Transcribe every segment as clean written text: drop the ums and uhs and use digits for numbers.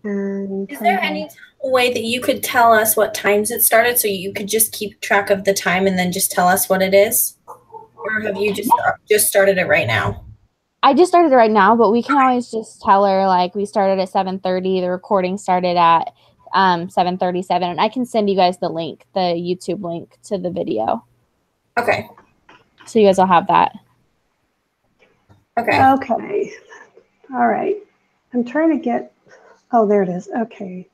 And is there any way that you could tell us what times it started so you could just keep track of the time and then just tell us what it is? Or have you just started it right now? I just started it right now, but we can always just tell her, like, we started at 7:30. The recording started at 7:37. And I can send you guys the link, the YouTube link to the video. Okay. So you guys will have that. Okay. Okay. All right. I'm trying to get, oh, there it is. Okay.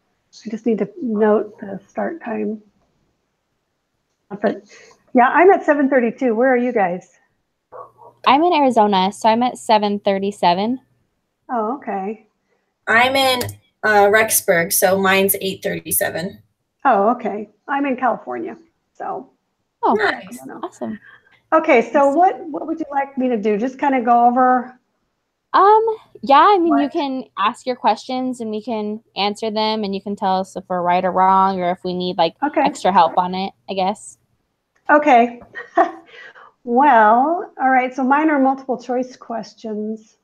I just need to note the start time. But yeah, I'm at 7:32. Where are you guys? I'm in Arizona, so I'm at 7:37. Oh, okay. I'm in Rexburg, so mine's 8:37. Oh, okay. I'm in California, so. Oh, nice. Awesome. Okay, so what would you like me to do? Just kind of go over? Yeah, I mean, you can ask your questions and we can answer them, and you can tell us if we're right or wrong, or if we need like extra help on it, I guess. Okay. Well, all right. So mine are multiple choice questions.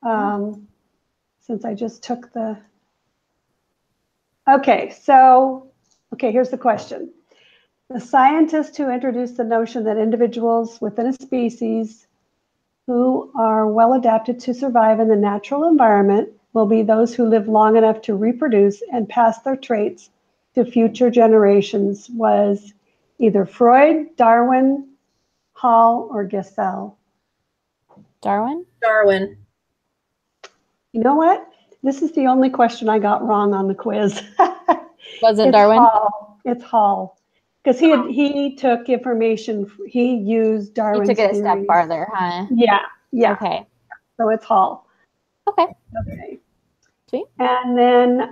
Since I just took the. Okay, so, here's the question. The scientist who introduced the notion that individuals within a species who are well adapted to survive in the natural environment will be those who live long enough to reproduce and pass their traits to future generations was either Freud, Darwin, Hall, or Gesell. Darwin? Darwin. You know what? This is the only question I got wrong on the quiz. Was it Darwin? Hall. It's Hall. Because he took information, he used Darwin's He took it theories. a step farther, huh? Yeah. Okay. So it's Hall. Okay. Sweet. And then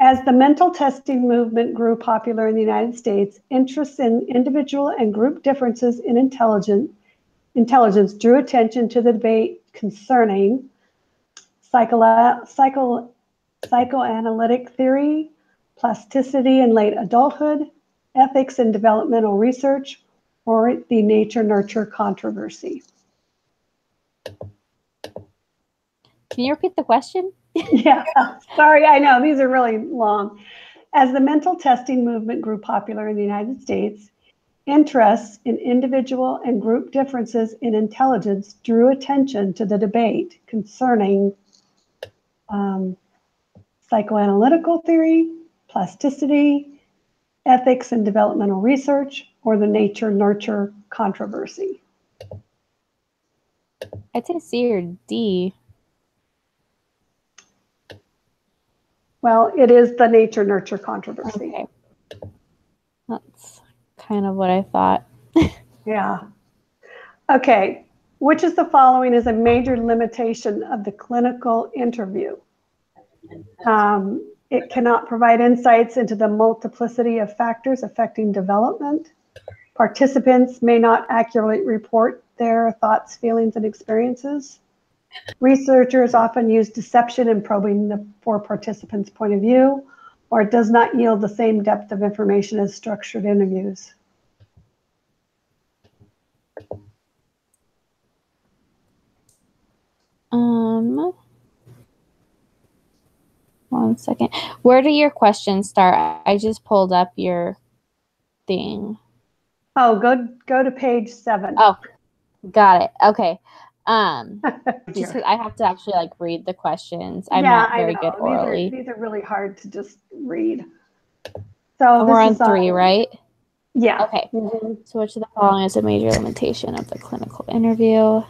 as the mental testing movement grew popular in the United States, interest in individual and group differences in intelligence drew attention to the debate concerning psychoanalytic theory, plasticity in late adulthood, ethics in developmental research, or the nature-nurture controversy. Can you repeat the question? Yeah, sorry, I know, these are really long. As the mental testing movement grew popular in the United States, interests in individual and group differences in intelligence drew attention to the debate concerning psychoanalytical theory, plasticity, ethics and developmental research, or the nature-nurture controversy. I'd say C or D. Well, it is the nature-nurture controversy. Okay. That's kind of what I thought. Yeah. Okay. Which of the following is a major limitation of the clinical interview? It cannot provide insights into the multiplicity of factors affecting development. Participants may not accurately report their thoughts, feelings, and experiences. Researchers often use deception in probing for participants' point of view, or it does not yield the same depth of information as structured interviews. One second. Where do your questions start? I just pulled up your thing. Oh, go to page 7. Oh, got it. Okay. Just because I have to actually like read the questions. I'm not very good orally. These are really hard to just read. So we're on 3, right? Yeah. Okay. So which of the following is a major limitation of the clinical interview?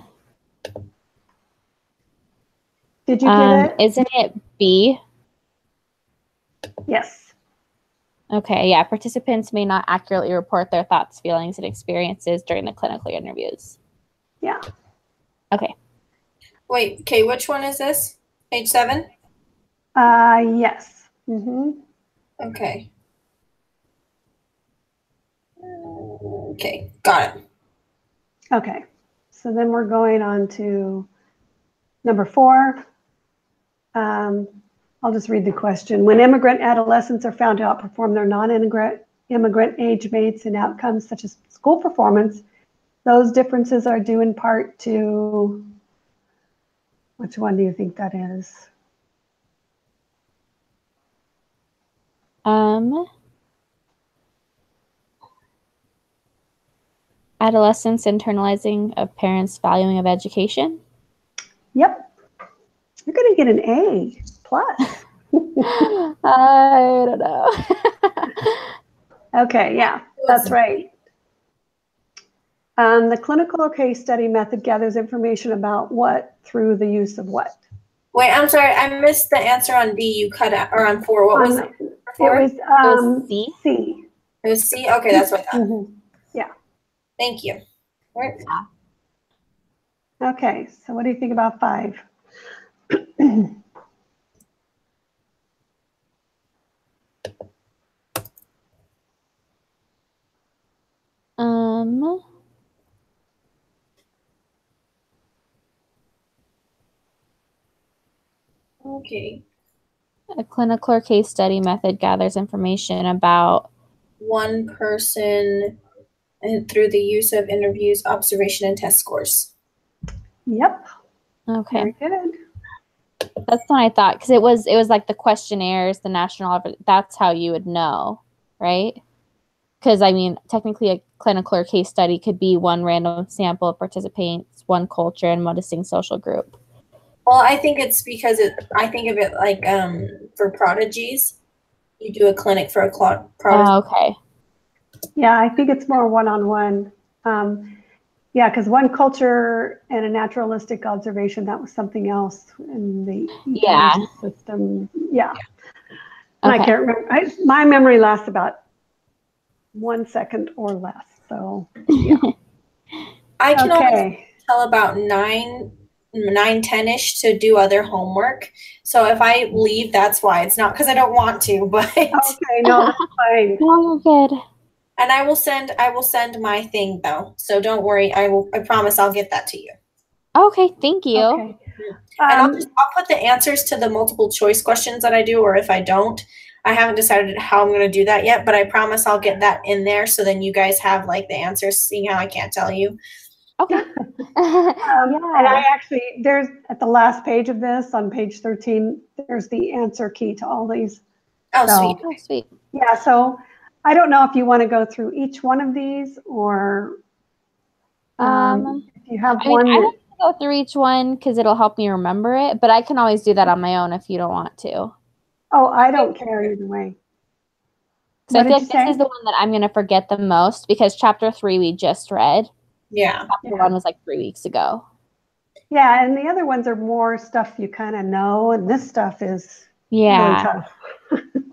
Did you get it? Isn't it B? Yes. Okay, yeah. Participants may not accurately report their thoughts, feelings, and experiences during the clinical interviews. Yeah. Okay. Wait, okay, which one is this? Page 7? Yes. Okay. Okay, got it. Okay. So then we're going on to number 4. I'll just read the question. When immigrant adolescents are found to outperform their non-immigrant age mates in outcomes such as school performance, those differences are due in part to, which one do you think that is? Adolescence internalizing of parents' valuing of education. Yep. You're going to get an A plus. I don't know. Okay, yeah, that's right. The clinical case study method gathers information about what through the use of what. Wait, I'm sorry. I missed the answer on D. You cut out, or on 4. What was it? It was C. C. It was C? Okay, that's what I thought. Mm-hmm. Yeah. Thank you. All right. Okay, so what do you think about 5? Okay. A clinical or case study method gathers information about one person and through the use of interviews, observation, and test scores. Yep. Okay. Very good. That's what I thought, because it was like the questionnaires, the national, that's how you would know, right? Because I mean, technically a clinical or case study could be one random sample of participants, one culture, and one distinct social group. Well, I think it's because I think of it like for prodigies, you do a clinic for a prodigy. Oh, okay. Yeah, I think it's more one-on-one. Yeah, because one culture and a naturalistic observation, that was something else in the evaluation system. Yeah. And Okay. I can't remember. My memory lasts about 1 second or less. So, yeah. I can only tell about 9, 10-ish to do other homework. So if I leave, that's why. It's not because I don't want to, but okay, no, that's fine. Oh, good. And I will send my thing though. So don't worry. I promise I'll get that to you. Okay, thank you. Okay. And I'll put the answers to the multiple choice questions that I do, or if I don't, I haven't decided how I'm going to do that yet, but I promise I'll get that in there so then you guys have like the answers, seeing how I can't tell you. Okay. And I actually, there's at the last page of this on page 13, there's the answer key to all these. Oh, so, sweet. Oh, sweet. Yeah, so I don't know if you want to go through each one of these or if you have one. I don't go through each one because it'll help me remember it, but I can always do that on my own if you don't want to. Oh, I don't care either way. So I feel like this is the one that I'm going to forget the most because chapter 3 we just read. Yeah. Chapter 1 was like 3 weeks ago. Yeah, and the other ones are more stuff you kind of know, and this stuff is really tough.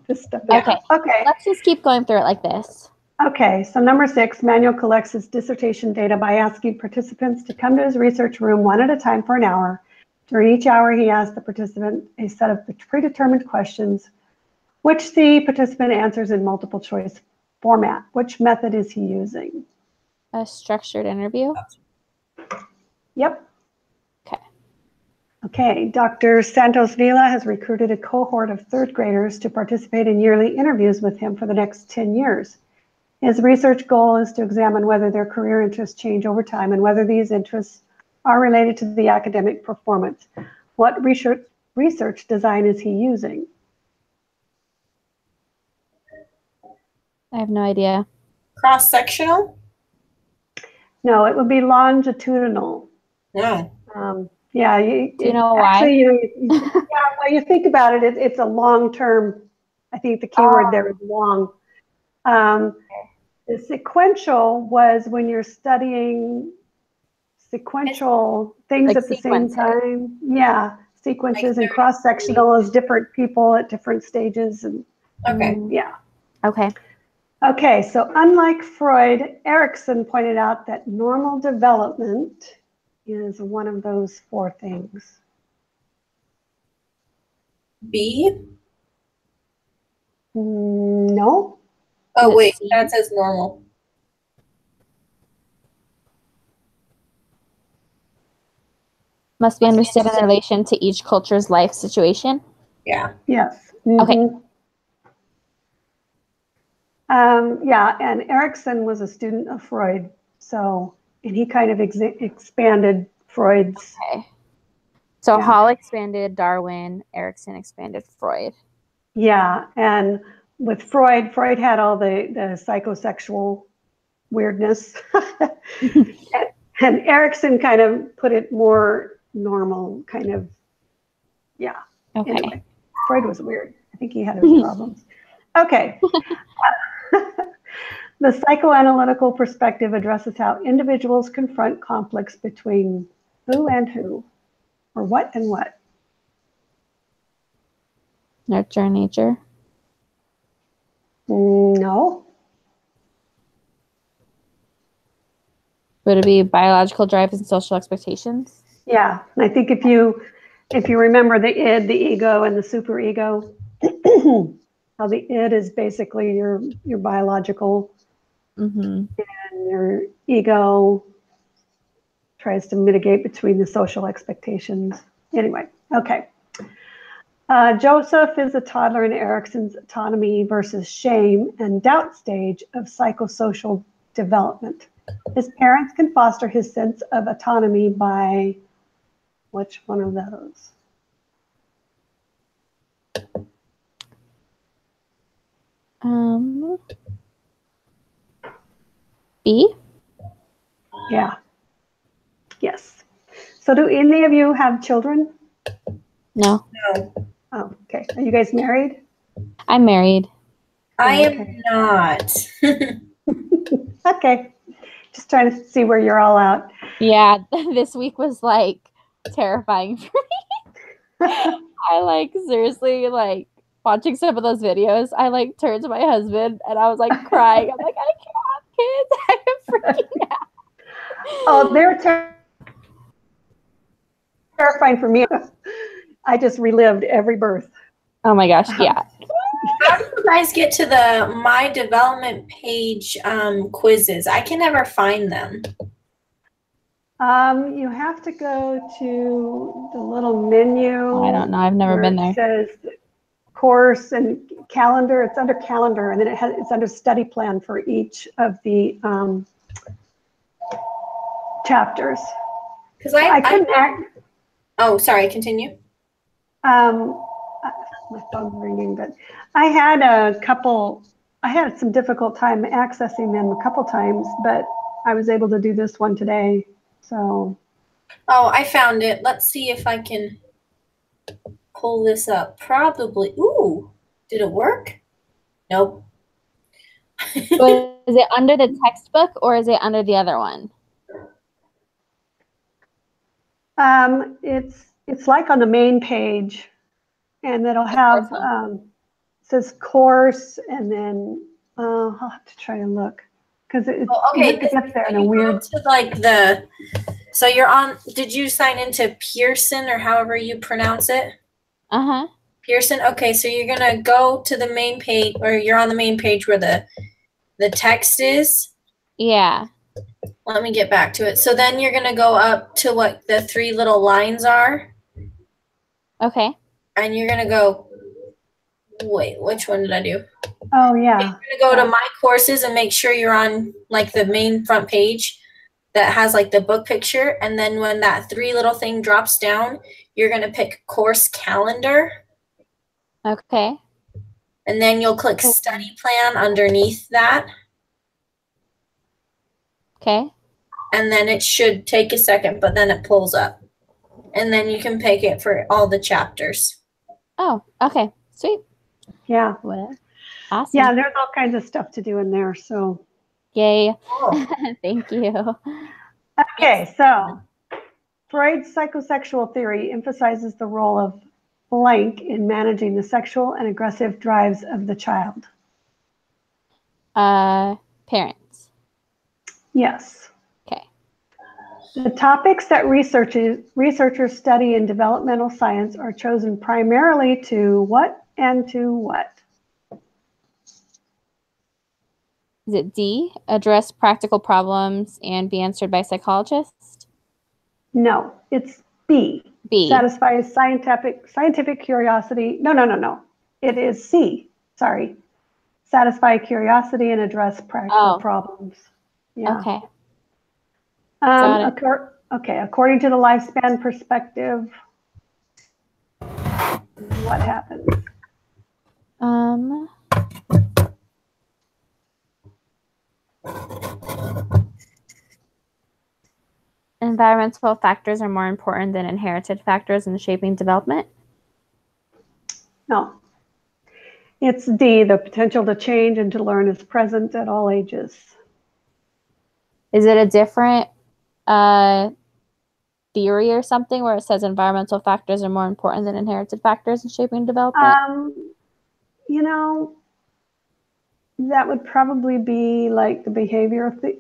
This stuff is tough. Okay. Let's just keep going through it like this. Okay, so number 6, Manuel collects his dissertation data by asking participants to come to his research room one at a time for an hour. During each hour, he asks the participant a set of predetermined questions, which the participant answers in multiple choice format. Which method is he using? A structured interview? Yep. Okay. Okay, Dr. Santos Vila has recruited a cohort of 3rd graders to participate in yearly interviews with him for the next 10 years. His research goal is to examine whether their career interests change over time and whether these interests are related to the academic performance. What research design is he using? I have no idea. Cross-sectional? No, it would be longitudinal. No. Yeah. Do you know actually, why? Well, you think about it, it's a long-term, I think the key word there is long. The sequential was when you're studying sequential things like at the same time. Yeah, sequences, like and cross-sectional is different people at different stages. And okay. Yeah. Okay. Okay, so unlike Freud, Erikson pointed out that normal development is one of those 4 things. B? No. Oh, wait, that says normal. Must be understood in relation to each culture's life situation. Yeah. Yes. Okay. Yeah, and Erikson was a student of Freud, and he kind of expanded Freud's. Okay. So Hall expanded Darwin, Erikson expanded Freud. Yeah, and with Freud had all the psychosexual weirdness. And Erickson kind of put it more normal, kind of, yeah. Okay. Anyway, Freud was weird. I think he had his problems. Okay. The psychoanalytical perspective addresses how individuals confront conflicts between who and who, or what and what. Nurture and nature. No. Would it be biological drives and social expectations? Yeah, and I think if you remember the id, the ego, and the superego, how the id is basically your biological, and your ego tries to mitigate between the social expectations. Anyway, okay. Joseph is a toddler in Erickson's autonomy versus shame and doubt stage of psychosocial development. His parents can foster his sense of autonomy by which one of those? B? Yeah. Yes. So do any of you have children? No. No, Oh, okay. Are you guys married? I'm married. I Okay. am not. Okay. Just trying to see where you're all at. Yeah, this week was like terrifying for me. I like seriously like watching some of those videos. I like turned to my husband and I was like crying. I'm like, I can't have kids. I am freaking out. Oh, they're terrifying for me. I just relived every birth. Oh my gosh, yeah. How do you guys get to the My Development page quizzes? I can never find them. You have to go to the little menu. I don't know. I've never been there. It says course and calendar. It's under calendar, and then it's under study plan for each of the chapters. Because I couldn't act. Oh, sorry. Continue. My phone's ringing, but I had some difficult time accessing them a couple times, but I was able to do this one today. So. Oh, I found it. Let's see if I can pull this up. Probably. Ooh, did it work? Nope. So is it under the textbook or is it under the other one? It's like on the main page, and it'll have says course, and then I'll have to try and look because it gets there in a weird. To like so you're on. Did you sign into Pearson or however you pronounce it? Pearson. Okay, so you're gonna go to the main page, or you're on the main page where the text is. Yeah. Let me get back to it. So then you're gonna go up to what the three little lines are. Okay. And you're gonna go. Wait, which one did I do? Oh yeah. You're gonna go to My Courses and make sure you're on like the main front page that has like the book picture, and then when that three little thing drops down, you're gonna pick Course Calendar. Okay. And then you'll click Study Plan underneath that. Okay. And then it should take a second, but then it pulls up. And then you can pick it for all the chapters. Oh, okay. Sweet. Yeah. Awesome. Yeah, there's all kinds of stuff to do in there. So. Yay. Oh. Thank you. Okay, so Freud's psychosexual theory emphasizes the role of blank in managing the sexual and aggressive drives of the child. Parents. Yes. Okay. The topics that researchers study in developmental science are chosen primarily to what and to what? Is it D, address practical problems and be answered by psychologists? No, it's B. B. Satisfy scientific curiosity. No. It is C. Sorry. Satisfy curiosity and address practical problems. Yeah. Okay. Okay, according to the lifespan perspective, what happens? environmental factors are more important than inherited factors in shaping development? No. It's D, the potential to change and to learn is present at all ages. Is it a different theory or something where it says environmental factors are more important than inherited factors in shaping development? You know, that would probably be like the behavior of the,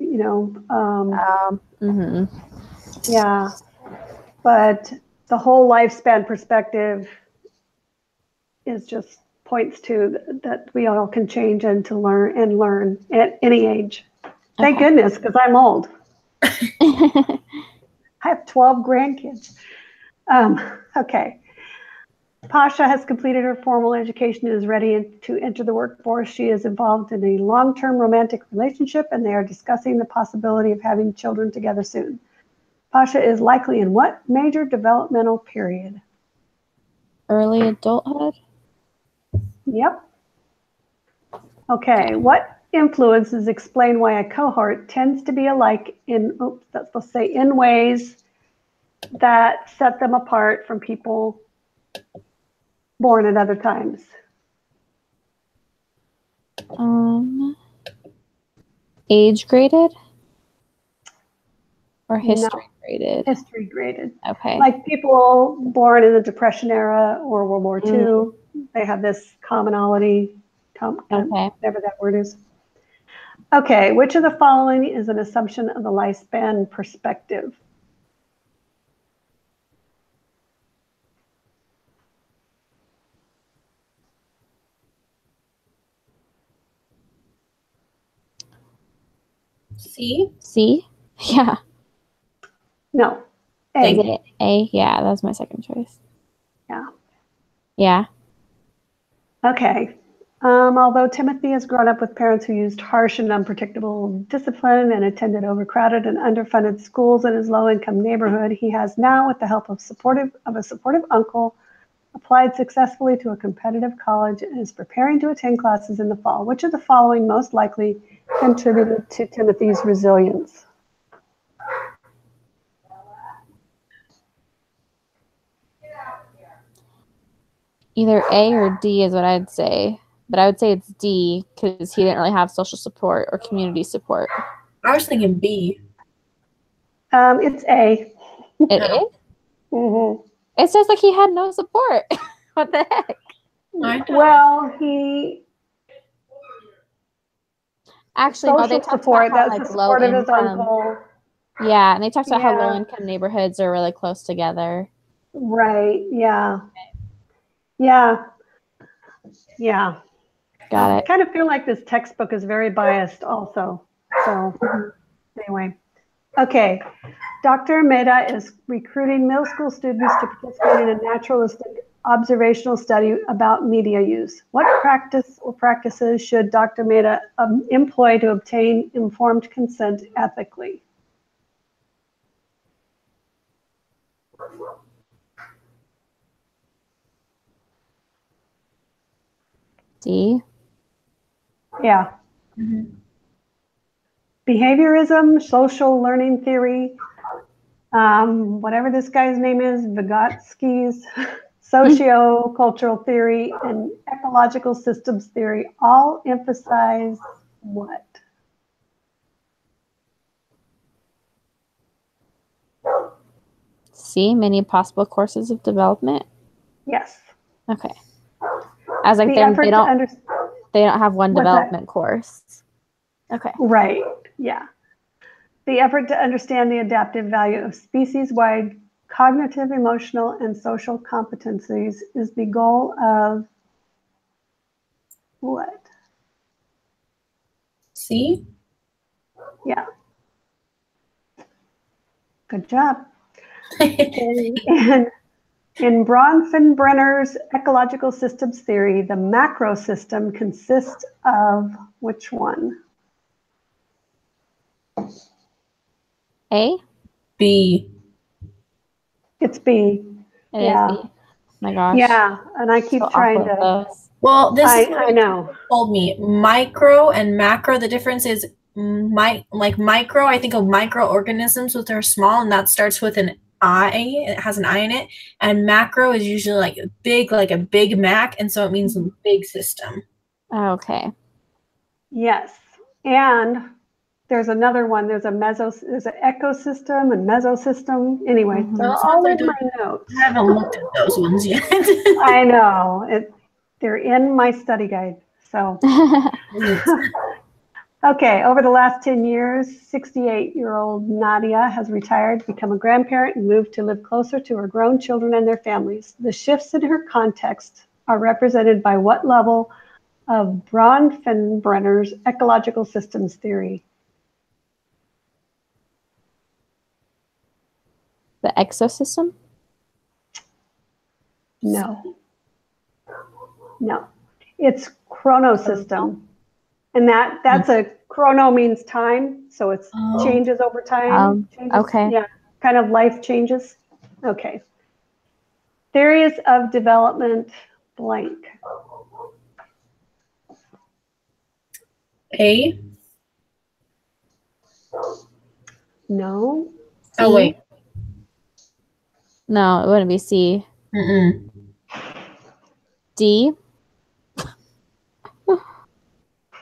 yeah. But the whole lifespan perspective is just points to that we all can change and to learn at any age. Thank goodness, because I'm old. I have 12 grandkids. Okay. Pasha has completed her formal education and is ready to enter the workforce. She is involved in a long-term romantic relationship, and they are discussing the possibility of having children together soon. Pasha is likely in what major developmental period? Early adulthood? Yep. Okay, what influences explain why a cohort tends to be alike in ways that set them apart from people born at other times? Age graded? Or history graded? History graded. Okay. Like people born in the Depression era or World War II, they have this commonality, whatever that word is. Okay, which of the following is an assumption of the lifespan perspective? C? Yeah. No. A. Is it A? Yeah, that was my second choice. Yeah. Yeah. Okay. Although Timothy has grown up with parents who used harsh and unpredictable discipline and attended overcrowded and underfunded schools in his low-income neighborhood, he has now, with the help of a supportive uncle, applied successfully to a competitive college and is preparing to attend classes in the fall. Which of the following most likely contributed to Timothy's resilience? Either A or D is what I'd say. But I would say it's D because he didn't really have social support or community support. I was thinking B. It's A. It is? Mm-hmm. It says like he had no support. What the heck? Well, he actually no, they talked support. about how, That's like, the support of his uncle. Yeah, and they talked about how low-income neighborhoods are really close together. Right. Yeah. Yeah. Yeah. Got it. I kind of feel like this textbook is very biased also. So anyway. Okay. Dr. Mehta is recruiting middle school students to participate in a naturalistic observational study about media use. What practice or practices should Dr. Mehta employ to obtain informed consent ethically? D. Yeah. Behaviorism, social learning theory, whatever this guy's name is, Vygotsky's socio-cultural theory, and ecological systems theory all emphasize what? C. Many possible courses of development. Yes. Okay. I was like, they don't have one development course. Okay. Right. Yeah. The effort to understand the adaptive value of species-wide cognitive, emotional, and social competencies is the goal of what? C? Yeah. Good job. In Bronfenbrenner's ecological systems theory, the macro system consists of which one? A? B. It's B. It is B. Oh my gosh. Yeah, and I keep trying to. Well, this is what I know. told me micro and macro. The difference is like micro. I think of microorganisms, which are small, and that starts with an I. It has an I in it. And macro is usually like a big Mac, and so it means a big system. Okay. Yes. And there's another one. There's an ecosystem and mesosystem. Anyway, they're all in my notes. I haven't looked at those ones yet. I know. They're in my study guide. So, okay, over the last 10 years, 68-year-old Nadia has retired to become a grandparent and moved to live closer to her grown children and their families. The shifts in her context are represented by what level of Bronfenbrenner's ecological systems theory? The exosystem? No. It's chronosystem. And that's a chrono means time, so it's changes over time. Okay. Yeah, kind of life changes. Okay. Theories of development blank. A. No. Oh, wait. No, it wouldn't be C. D.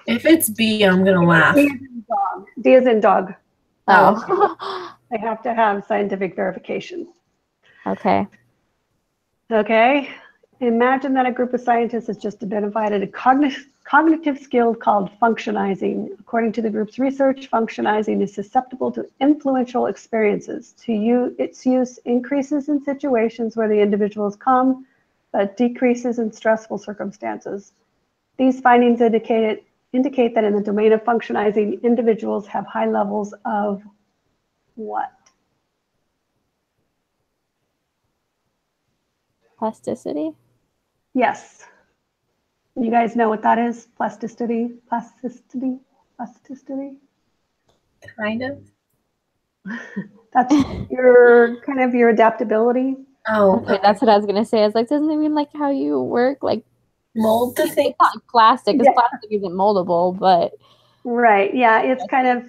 If it's B, I'm going to laugh. D is in dog. Oh. They have to have scientific verification. Okay. Okay. Imagine that a group of scientists has just identified a cognitive skill called functionizing. According to the group's research, functionizing is susceptible to influential experiences. Its use increases in situations where the individual is calm, but decreases in stressful circumstances. These findings indicate that in the domain of functionizing, individuals have high levels of what? Plasticity? Yes. You guys know what that is? Plasticity? Kind of. That's your kind of your adaptability. Oh, okay. That's what I was gonna say. I was like, doesn't it mean like how you work, like mold the thing? It's not like plastic, because plastic isn't moldable, but right. Yeah, it's kind of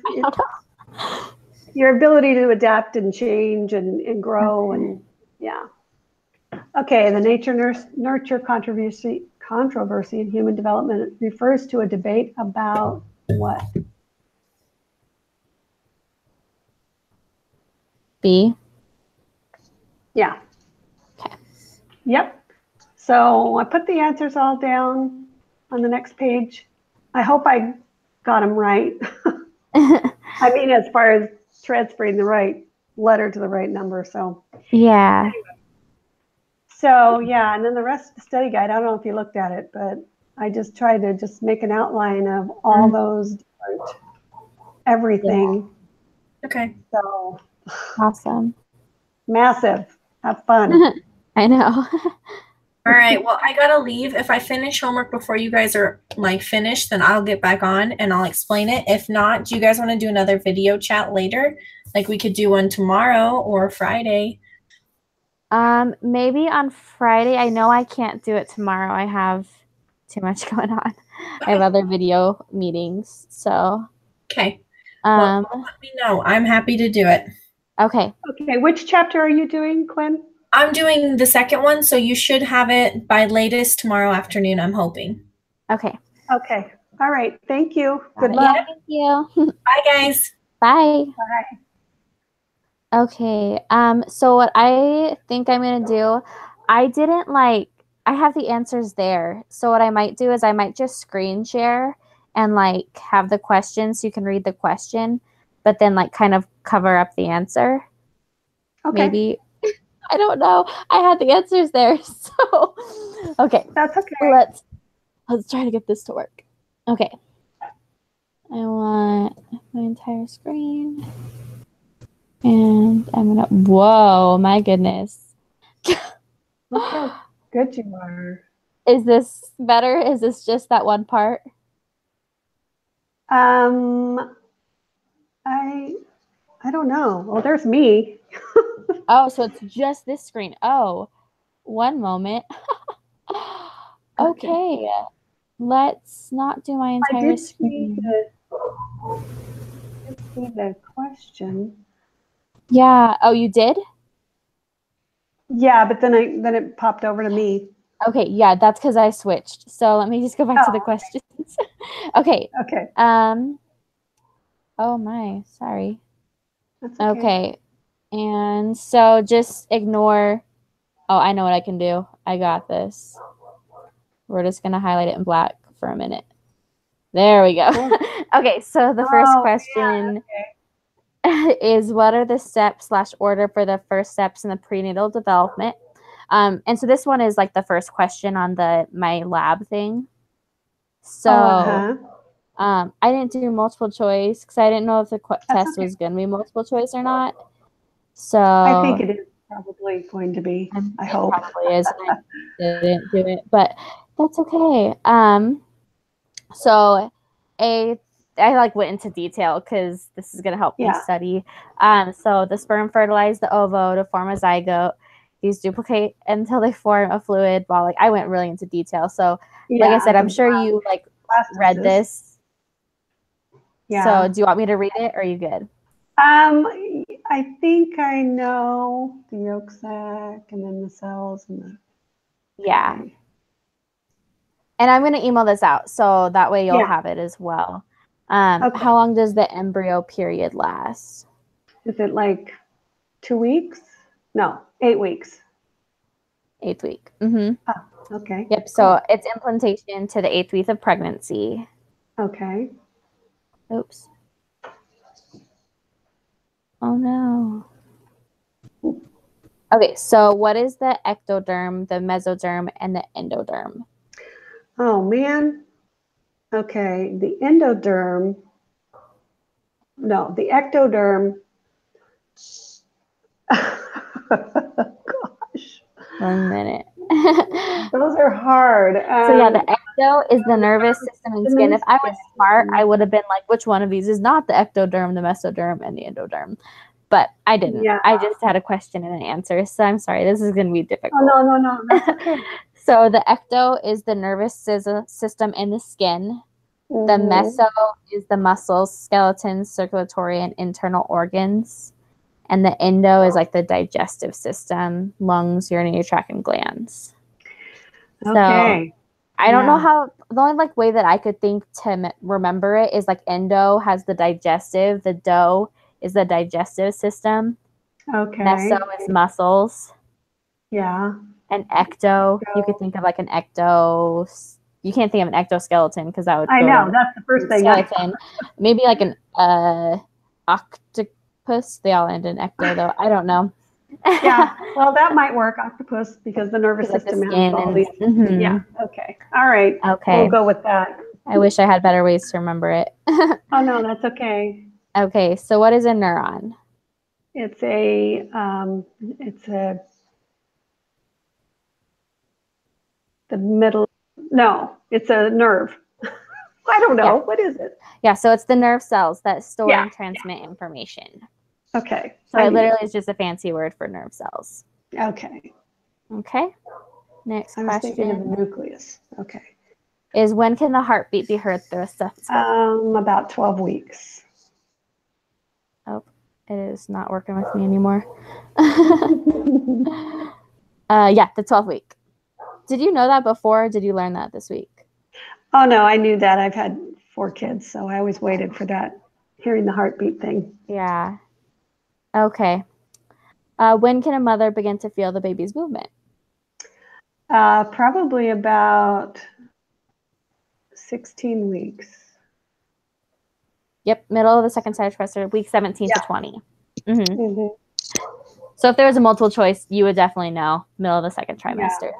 your ability to adapt and change and grow and yeah. Okay, the nature-nurture controversy in human development refers to a debate about what? B. Yeah. Okay. Yep. So I put the answers all down on the next page. I hope I got them right. I mean, as far as transferring the right letter to the right number. So yeah. So yeah, and then the rest of the study guide, I don't know if you looked at it, but I just tried to just make an outline of all those different everything. Yeah. Okay. So awesome. Massive. Have fun. I know. All right. Well, I gotta leave. If I finish homework before you guys are like finished, then I'll get back on and I'll explain it. If not, do you guys want to do another video chat later? Like we could do one tomorrow or Friday. Maybe on Friday. I know I can't do it tomorrow. I have too much going on. I have other video meetings. So okay. Well, let me know. I'm happy to do it. Okay. Okay. Which chapter are you doing, Quinn? I'm doing the second one, so you should have it by latest tomorrow afternoon, I'm hoping. Okay. Okay. All right. Thank you. Good luck. Yeah, thank you. Bye, guys. Bye. Bye. Okay. So what I think I'm gonna do, I have the answers there. So what I might do is I might just screen share and like have the question so you can read the question, but then like kind of cover up the answer. Okay. Maybe. I don't know. I had the answers there. So okay. That's okay. Let's try to get this to work. Okay. I want my entire screen. And I'm gonna, whoa, my goodness. Look how good you are. Is this better? Is this just that one part? I don't know. Well, there's me. Oh, so it's just this screen. Oh, one moment. Okay. Let's not do my entire screen. see the question. Yeah. Oh, you did? Yeah, but then it popped over to me. Okay, yeah, that's because I switched. So let me just go back to the questions. Okay. Okay. Oh my, sorry. That's okay. Okay. And so just ignore. Oh, I know what I can do. I got this. We're just gonna highlight it in black for a minute. There we go. Okay, so the first question is, what are the steps/order for the first steps in the prenatal development? And so this one is like the first question on my lab thing. So I didn't do multiple choice because I didn't know if the test was going to be multiple choice or not. So I think it is probably going to be. I hope it probably is. I didn't do it, but that's okay. So I like went into detail because this is gonna help me study. So the sperm fertilize the ovo to form a zygote. These duplicate until they form a fluid. While like I went really into detail. So like I said, I'm sure you like read this. Yeah. So do you want me to read it or are you good? I think I know the yolk sac and then the cells and the. Yeah. Okay. And I'm gonna email this out so that way you'll have it as well. How long does the embryo period last? Is it like 2 weeks? No, 8 weeks. 8th week. Mm-hmm. Oh, okay. Yep. So it's implantation to the 8th week of pregnancy. Okay. Oops. Oh no. Okay. So what is the ectoderm, the mesoderm, and the endoderm? Oh man. Okay. The endoderm. No, the ectoderm. Gosh. 1 minute. Those are hard. So yeah, the ecto is the nervous system and skin. If I was smart, I would have been like, which one of these is not the ectoderm, the mesoderm, and the endoderm? But I didn't. Yeah. I just had a question and an answer. So I'm sorry, this is going to be difficult. Oh, no. That's okay. So the ecto is the nervous system and the skin. Mm-hmm. The meso is the muscles, skeletons, circulatory, and internal organs. And the endo is like the digestive system, lungs, urinary tract, and glands. Okay. So I don't know how, the only like way that I could think to remember it is like endo has the digestive, the do is the digestive system. Okay. Meso is muscles. Yeah. And ecto, you could think of like an ecto. You can't think of an ectoskeleton because that would. I know that's the first thing. Skeleton. Maybe like an octopus. They all end in ecto though. I don't know. Yeah. Well, that might work, octopus, because the nervous system has all these. Mm-hmm. Yeah. Okay. All right. Okay. We'll go with that. I wish I had better ways to remember it. Oh no, that's okay. Okay. So what is a neuron? It's the middle. No, it's a nerve. I don't know. Yeah. What is it? Yeah, so it's the nerve cells that store and transmit information. Okay. So it literally is just a fancy word for nerve cells. Okay. Okay. Next question. I was thinking of the nucleus. Okay. Is when can the heartbeat be heard through a stethoscope? About 12 weeks. Oh, it is not working with me anymore. Yeah, the 12th week. Did you know that before? Or did you learn that this week? Oh, no, I knew that. I've had 4 kids, so I always waited for that, hearing the heartbeat thing. Yeah. Okay. When can a mother begin to feel the baby's movement? Probably about 16 weeks. Yep, middle of the second trimester, week 17 to 20. Mm-hmm. Mm-hmm. So if there was a multiple choice, you would definitely know middle of the second trimester.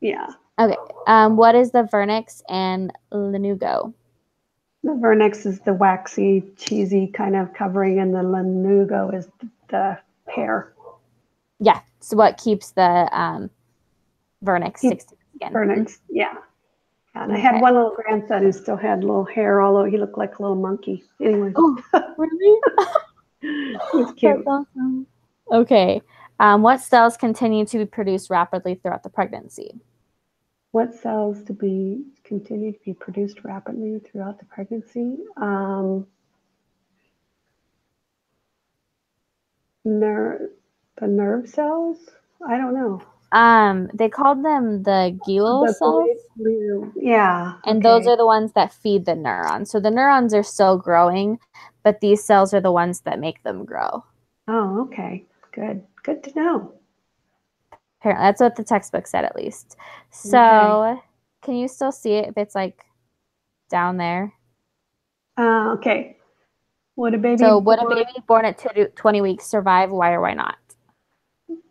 Yeah. Okay. What is the vernix and lanugo? The vernix is the waxy, cheesy kind of covering, and the lanugo is the hair. Yeah. So what keeps the vernix sticks to the skin? Vernix, yeah. And I had one little grandson who still had little hair, although he looked like a little monkey. Anyway. Oh, really? He was cute. That's awesome. Okay. What cells continue to be produced rapidly throughout the pregnancy? What cells continue to be produced rapidly throughout the pregnancy? The nerve cells? I don't know. They called them the glial cells. Yeah. And those are the ones that feed the neurons. So the neurons are still growing, but these cells are the ones that make them grow. Oh, okay. Good. Good to know. Apparently, that's what the textbook said, at least. So, Can you still see it if it's like down there? Okay. Would a baby born at 20 weeks survive? Why or why not?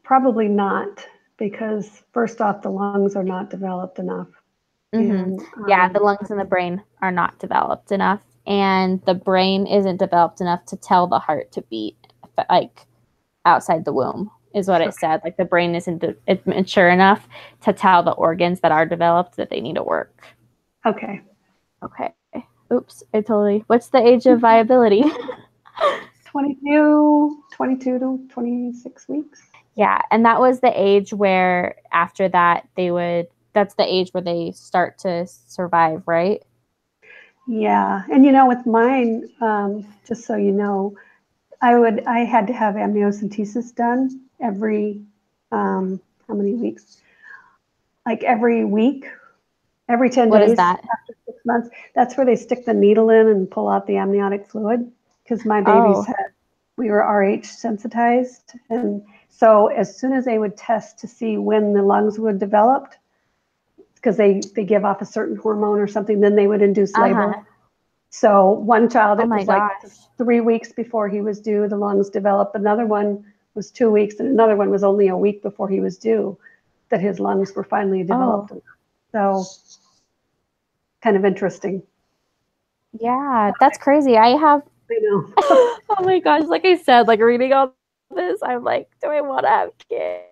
Probably not, because first off, the lungs are not developed enough. And, the lungs and the brain are not developed enough, and the brain isn't developed enough to tell the heart to beat, like outside the womb, is what it said. Like the brain isn't mature enough to tell the organs that are developed that they need to work. Okay. Oops, what's the age of viability? 22 to 26 weeks. Yeah, and that was the age where after that that's the age where they start to survive, right? Yeah, and with mine, just so you know, I had to have amniocentesis done every how many weeks? Like every week, every 10 What days is that? after 6 months. That's where they stick the needle in and pull out the amniotic fluid, because my babies we were RH sensitized, and so as soon as they would test to see when the lungs would develop, because they give off a certain hormone or something, then they would induce labor. So one child, it was like 3 weeks before he was due, the lungs developed. Another one was 2 weeks, and another one was only a week before he was due that his lungs were finally developed. So kind of interesting. Yeah, that's crazy. I know. Oh my gosh, like I said, like reading all this, I'm like, do I want to have kids?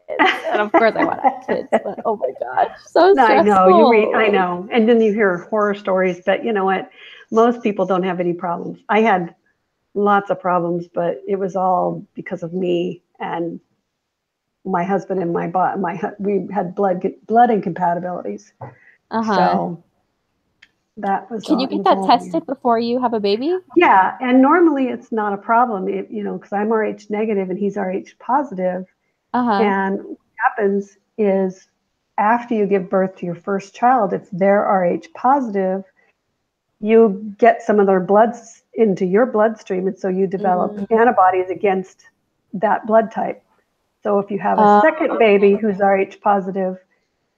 And of course I want to have kids, but oh my gosh, so stressful. I know. And then you hear horror stories, but you know what? Most people don't have any problems. I had lots of problems, but it was all because of me and my husband and we had blood incompatibilities. So that was. Can you get that tested before you have a baby? Yeah, and normally it's not a problem, because I'm RH negative and he's RH positive. And what happens is after you give birth to your first child, if they're RH positive, you get some of their bloods into your bloodstream, and so you develop antibodies against that blood type. So if you have a second baby who's RH positive,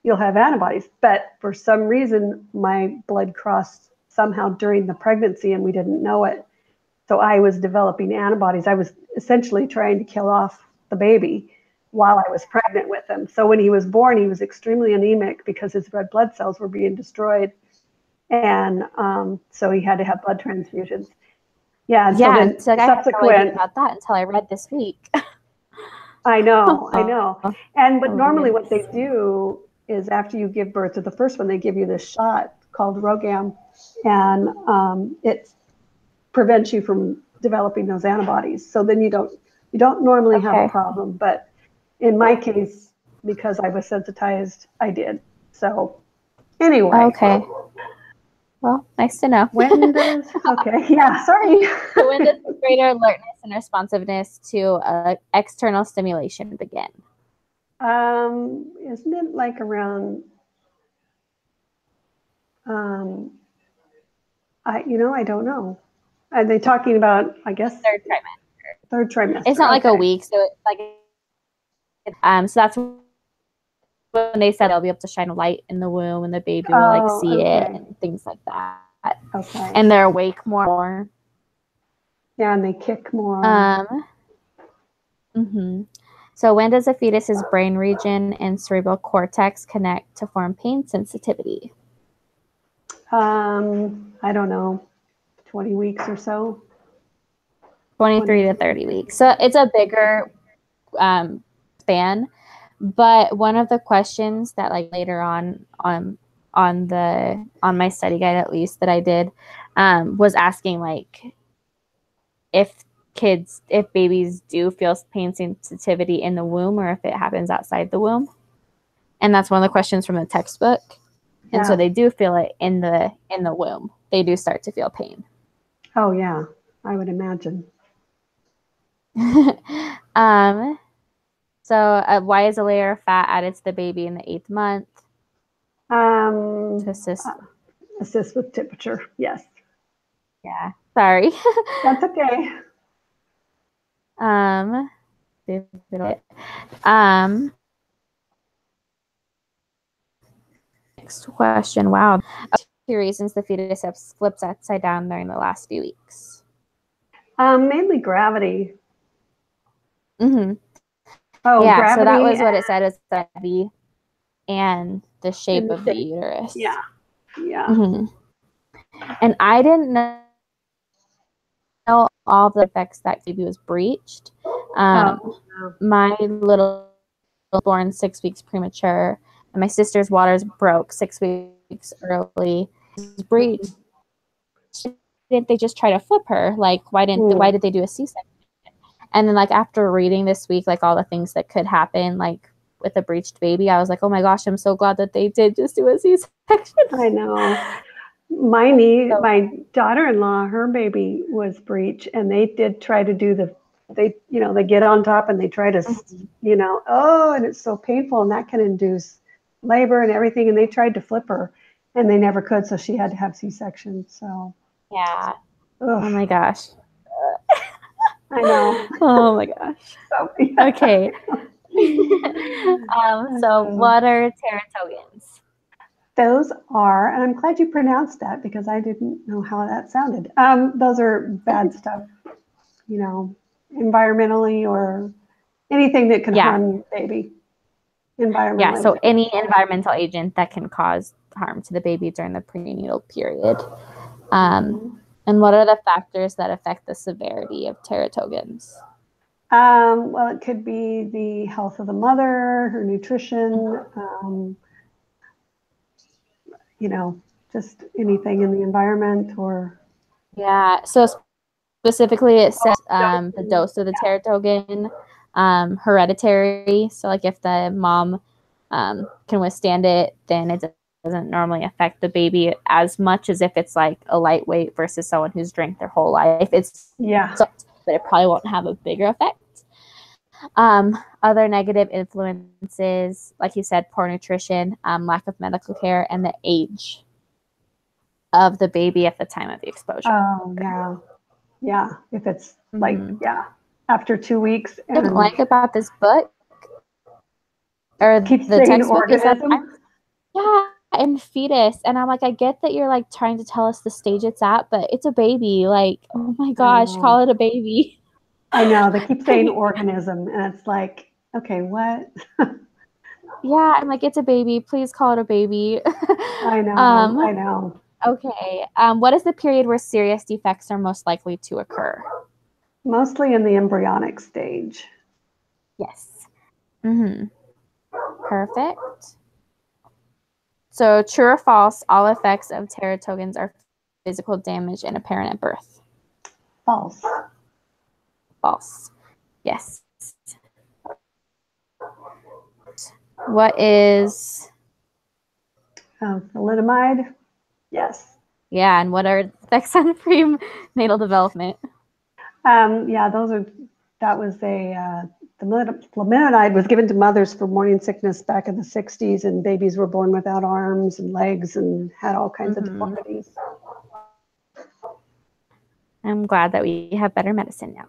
you'll have antibodies. But for some reason, my blood crossed somehow during the pregnancy, and we didn't know it. So I was developing antibodies. I was essentially trying to kill off the baby while I was pregnant with him. So when he was born, he was extremely anemic because his red blood cells were being destroyed. And so he had to have blood transfusions. Yeah. So then so I had no idea about that until I read this week. I know. But normally what they do is after you give birth to the first one, they give you this shot called Rogam, and it prevents you from developing those antibodies. So then you don't normally have a problem. But in my case, because I was sensitized, I did. So anyway. Okay. Well, nice to know. When does sorry. So when does greater alertness and responsiveness to external stimulation begin? Isn't it like around? I don't know. Are they talking about? I guess third trimester. It's not like a week, so it's like. So that's when they said they'll be able to shine a light in the womb, and the baby will see it and things like that. Okay. And they're awake more. Yeah, and they kick more. So when does a fetus's brain region and cerebral cortex connect to form pain sensitivity? I don't know, 20 weeks or so. 23 to 30 weeks. So it's a bigger span. But one of the questions that like later on my study guide, at least that I did, was asking like if babies do feel pain sensitivity in the womb or if it happens outside the womb. And that's one of the questions from the textbook. And so they do feel it in the womb. They do start to feel pain. Oh yeah, I would imagine. So why is a layer of fat added to the baby in the 8th month? To assist with temperature. Yes. Yeah. Sorry. That's okay. Next question. Wow. 2 reasons the fetus has flipped upside down during the last few weeks. Mainly gravity. Mm-hmm. Oh, yeah. gravity. So that was what it said, is gravity and the shape of the uterus. Yeah. Yeah. Mm-hmm. And I didn't know all the effects that baby was breached. My little born 6 weeks premature, and my sister's waters broke 6 weeks early. It was breached. Didn't they just try to flip her? Like, why did they do a C-section? And then, like, after reading this week, like, all the things that could happen, like, with a breached baby, I was like, oh my gosh, I'm so glad that they did just do a C-section. I know. My daughter-in-law, her baby was breech, and they did try to do they get on top and they try to, and it's so painful, and that can induce labor and everything. And they tried to flip her, and they never could, so she had to have C-section. So yeah. Ugh. Oh my gosh. I know. Oh my gosh. So, yeah. Okay. So what are teratogons? Those are, and I'm glad you pronounced that because I didn't know how that sounded. Those are bad stuff, environmentally or anything that can harm your baby. Environmentally. Yeah, so any environmental agent that can cause harm to the baby during the prenatal period. And what are the factors that affect the severity of teratogons? Well, it could be the health of the mother, her nutrition, just anything in the environment or. Yeah, so specifically it says the dose of the teratogen, hereditary. So like if the mom can withstand it, then it doesn't normally affect the baby as much as if it's like a lightweight versus someone who's drank their whole life. But it probably won't have a bigger effect. Other negative influences, like you said, poor nutrition, lack of medical care, and the age of the baby at the time of the exposure. Oh, yeah. Yeah. If it's after 2 weeks. What I like about this book, or the textbook, is that and fetus. And I'm like, I get that you're like trying to tell us the stage it's at, but it's a baby. Like, oh my gosh, call it a baby. I know, they keep saying organism, and it's like, okay, what? Yeah, I'm like, it's a baby. Please call it a baby. I know, I know. Okay. What is the period where serious defects are most likely to occur? Mostly in the embryonic stage. Yes. Perfect. So true or false, all effects of teratogons are physical damage and apparent at birth? False. False. Yes. What is thalidomide? Yes. Yeah, and what are effects on prenatal development? The thalidomide was given to mothers for morning sickness back in the 60s, and babies were born without arms and legs and had all kinds of deformities. I'm glad that we have better medicine now.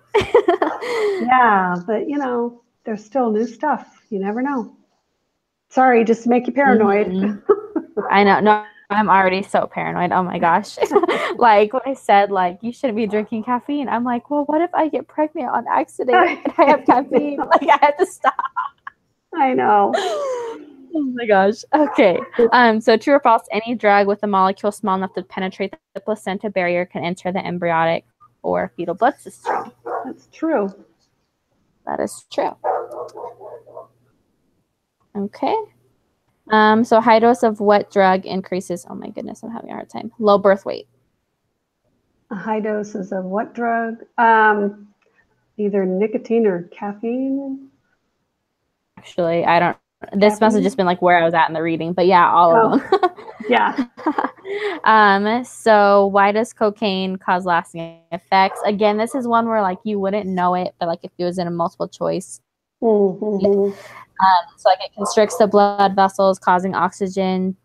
Yeah, but there's still new stuff. You never know. Sorry, just to make you paranoid. I know. No, I'm already so paranoid. Oh my gosh. Like when I said like you shouldn't be drinking caffeine, I'm like, well, what if I get pregnant on accident and I have caffeine? Like I have to stop. I know. Oh my gosh. Okay. So true or false, any drug with a molecule small enough to penetrate the placenta barrier can enter the embryonic or fetal blood system. That's true. That is true. Okay. So high dose of what drug increases, oh my goodness, I'm having a hard time. Low birth weight. High doses of what drug? Either nicotine or caffeine. Actually, I don't, this must have just been like where I was at in the reading, but yeah, all of them. Yeah. So why does cocaine cause lasting effects? Again, this is one where like you wouldn't know it, but like if it was in a multiple choice. Mm-hmm. So like it constricts the blood vessels, causing oxygen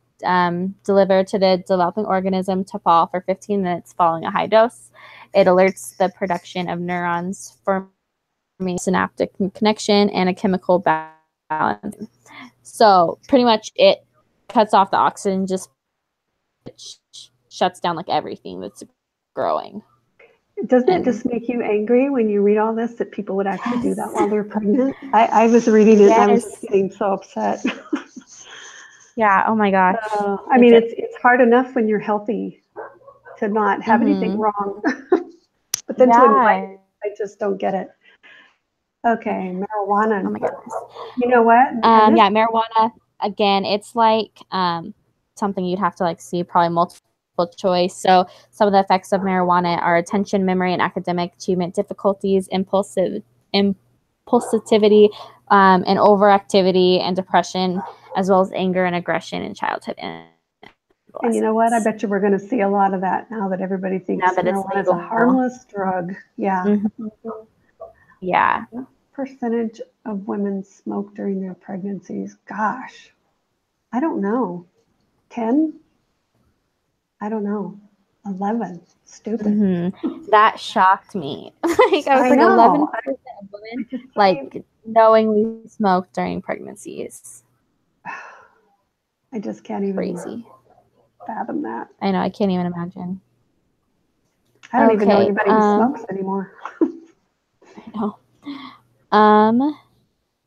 delivered to the developing organism to fall for 15 minutes following a high dose. It alerts the production of neurons, forming synaptic connection and a chemical balance. So pretty much it cuts off the oxygen, just shuts down like everything that's growing. Doesn't it just make you angry when you read all this that people would actually do that while they're pregnant? I was reading it and I was just getting so upset. Yeah. Oh my gosh. I mean, it's hard enough when you're healthy to not have anything wrong, but then to invite it, I just don't get it. Okay, marijuana. Oh my goodness. You know what? Yeah, marijuana. Again, it's like something you'd have to like see, probably multiple choice. So some of the effects of marijuana are attention, memory, and academic achievement difficulties, impulsivity, and overactivity and depression, as well as anger and aggression in childhood. And you know what? I bet you we're going to see a lot of that now that everybody thinks marijuana is a harmless drug. Yeah. Mm-hmm. Yeah. What percentage of women smoke during their pregnancies? Gosh, I don't know. 10? I don't know. 11. Stupid. Mm-hmm. That shocked me. Like I was like 11% of women like knowingly smoke during pregnancies. I just can't even fathom that. I know, I can't even imagine. I don't even know anybody who smokes anymore. I know.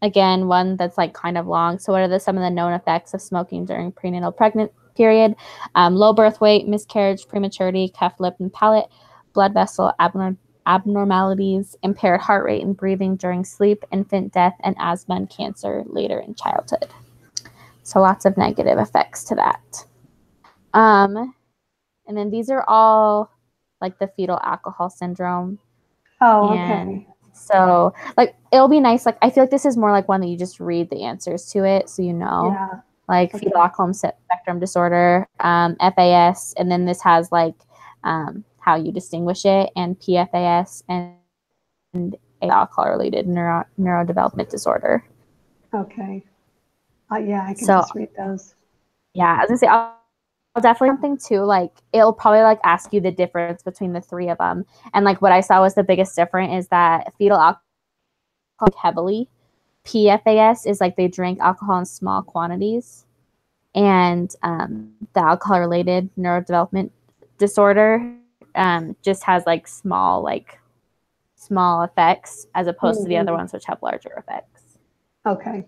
Again, one that's like kind of long. So what are some of the known effects of smoking during prenatal pregnant period? Low birth weight, miscarriage, prematurity, cleft lip and palate, blood vessel abnormalities, impaired heart rate and breathing during sleep, infant death, and asthma and cancer later in childhood. So lots of negative effects to that. And then these are all like the fetal alcohol syndrome. Oh, okay. So, like, it'll be nice. Like, I feel like this is more like one that you just read the answers to it, so you know. Yeah. Like fetal alcohol spectrum disorder, FAS, and then this has like how you distinguish it, and PFAS and alcohol-related neurodevelopment disorder. Okay. Yeah, I can just read those. Yeah, I was gonna say I'll definitely something too. Like it'll probably like ask you the difference between the three of them, and like what I saw was the biggest difference is that fetal alcohol heavily. PFAS is like they drink alcohol in small quantities, and the alcohol-related neurodevelopment disorder just has like small effects as opposed to the other ones which have larger effects. Okay.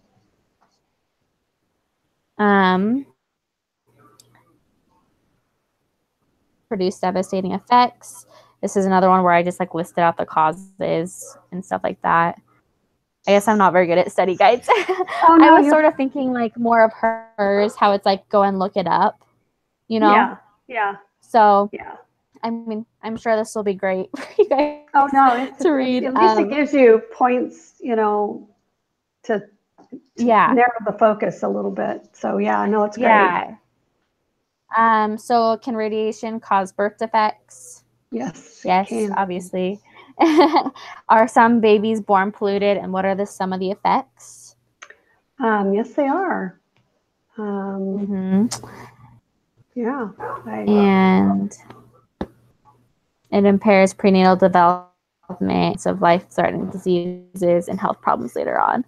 Produce devastating effects. This is another one where I just like listed out the causes and stuff like that. I guess I'm not very good at study guides. Oh, no, I was sort of thinking like more of hers, how it's like go and look it up, you know? Yeah. So yeah. I mean, I'm sure this will be great for you guys. Oh no, to read. At least it gives you points, you know, to narrow the focus a little bit. So yeah, no, it's great. Yeah. So can radiation cause birth defects? Yes. Yes, obviously. Are some babies born polluted, and what are some of the effects? Yes, they are. Yeah. And it impairs prenatal development of life-threatening diseases and health problems later on.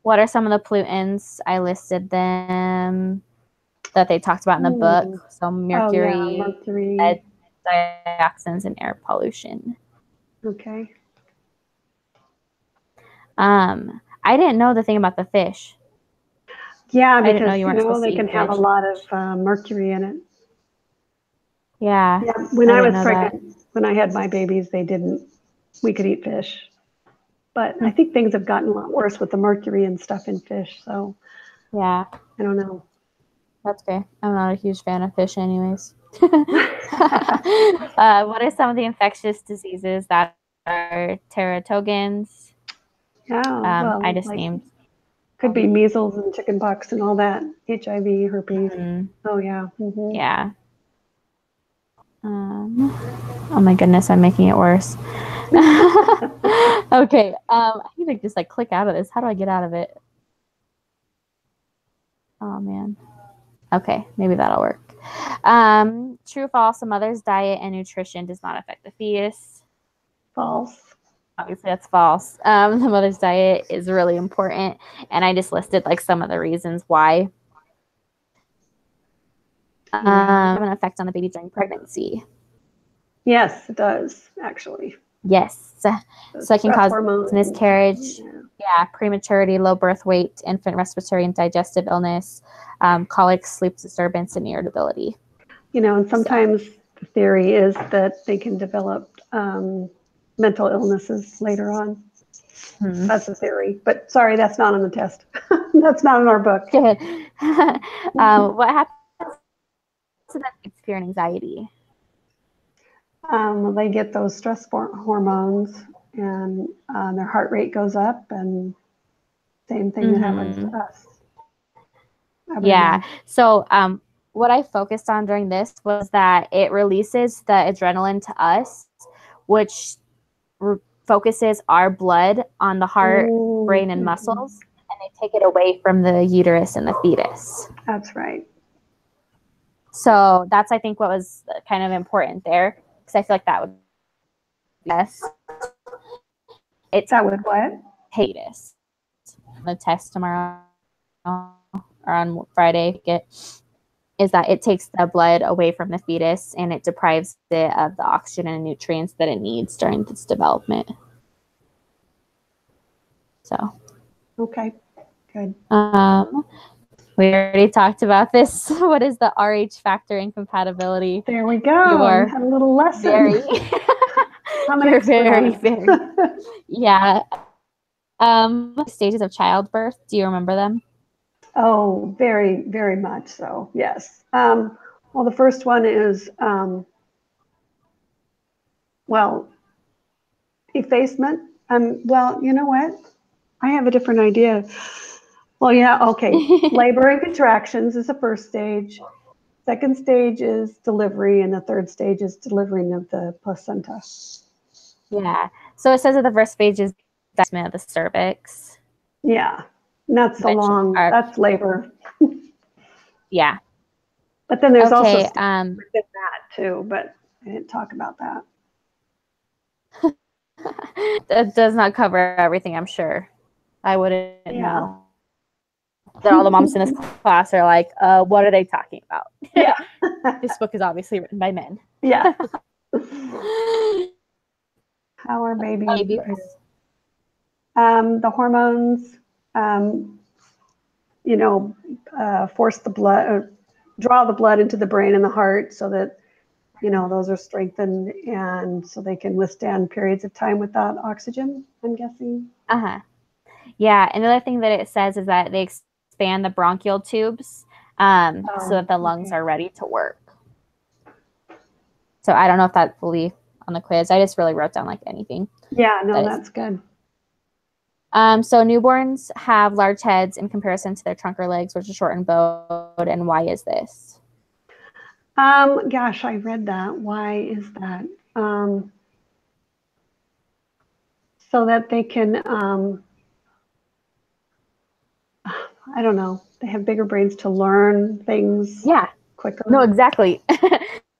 What are some of the pollutants? I listed them that they talked about in the book. So mercury, lead, dioxins, and air pollution. Okay. I didn't know the thing about the fish. Yeah, because I didn't know you weren't supposed they can have a lot of mercury in it. Yeah. When I was pregnant, when I had my babies, we could eat fish. But I think things have gotten a lot worse with the mercury and stuff in fish. So yeah, I don't know. That's fair. I'm not a huge fan of fish anyways. What are some of the infectious diseases that are teratogans? Yeah, I just named Could be measles and chickenpox and all that, HIV, herpes. Mhm. Oh yeah. Mhm. Yeah. Oh my goodness, I'm making it worse. Okay. I need to just like click out of this. How do I get out of it? Oh man. Okay, maybe that'll work. True or false, a mother's diet and nutrition does not affect the fetus. False. Obviously that's false. The mother's diet is really important, and I just listed like some of the reasons why. Have an effect on the baby during pregnancy. Yes, it does actually. Yes. So it can cause hormones. miscarriage, prematurity, low birth weight, infant respiratory and digestive illness, colic, sleep disturbance, and irritability. And sometimes the theory is that they can develop mental illnesses later on. That's a theory, but sorry, that's not on the test. That's not in our book. Good. What happens to them with fear and anxiety? They get those stress hormones, and their heart rate goes up, and same thing that happens to us. Yeah. So what I focused on during this was that it releases the adrenaline to us, which focuses our blood on the heart, brain, and muscles, and they take it away from the uterus and the fetus. That's right. So that's, I think, what was kind of important there, because I feel like that would That would what? Fetus. The test tomorrow or on Friday is that it takes the blood away from the fetus and it deprives it of the oxygen and nutrients that it needs during its development. So. Okay, good. We already talked about this. What is the RH factor incompatibility? There we go. You are had a little lesson. Very, you're very. Yeah. Stages of childbirth. Do you remember them? Oh, very, very much so. Yes. Well, the first one is, effacement. Well, you know what? I have a different idea. Well, yeah, okay. Labor and contractions is the first stage. Second stage is delivery, and the third stage is delivering of the placenta. Yeah. So it says that the first stage is divestment of the cervix. Yeah. Not so long. That's labor. Yeah. But then there's also within that too, but I didn't talk about that. That does not cover everything, I'm sure. I wouldn't know. That all the moms in this class are like, what are they talking about? Yeah. This book is obviously written by men. Yeah. How are babies? The hormones, force the blood, draw the blood into the brain and the heart so that, those are strengthened and so they can withstand periods of time without oxygen, I'm guessing. Yeah. Another thing that it says is that they expand the bronchial tubes so that the lungs are ready to work. So I don't know if that's fully on the quiz. I just really wrote down like anything. Yeah, no, that's good. So newborns have large heads in comparison to their trunk or legs, which are short and bowed. And why is this? Gosh, I read that. Why is that? So that they can, I don't know, they have bigger brains to learn things quicker. No, exactly.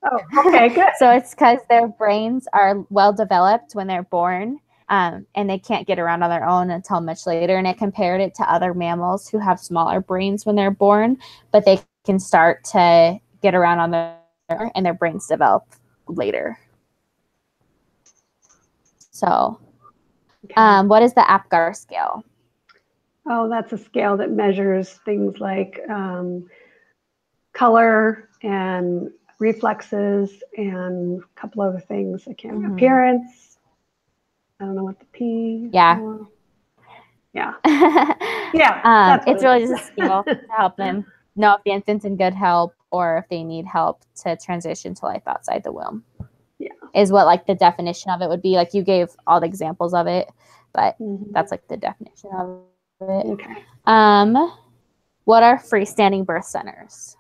Oh, okay, good. So it's because their brains are well developed when they're born. And they can't get around on their own until much later. And it compared it to other mammals who have smaller brains when they're born, but they can start to get around on their own and their brains develop later. So what is the Apgar scale? Oh, that's a scale that measures things like color and reflexes and a couple other things. Appearance. I don't know what the P. Yeah. Yeah. Yeah. It's really just a scale to help them know if the infant's in good health or if they need help to transition to life outside the womb. Yeah. Is what like the definition of it would be. Like you gave all the examples of it, but that's like the definition of it. Okay. What are freestanding birth centers?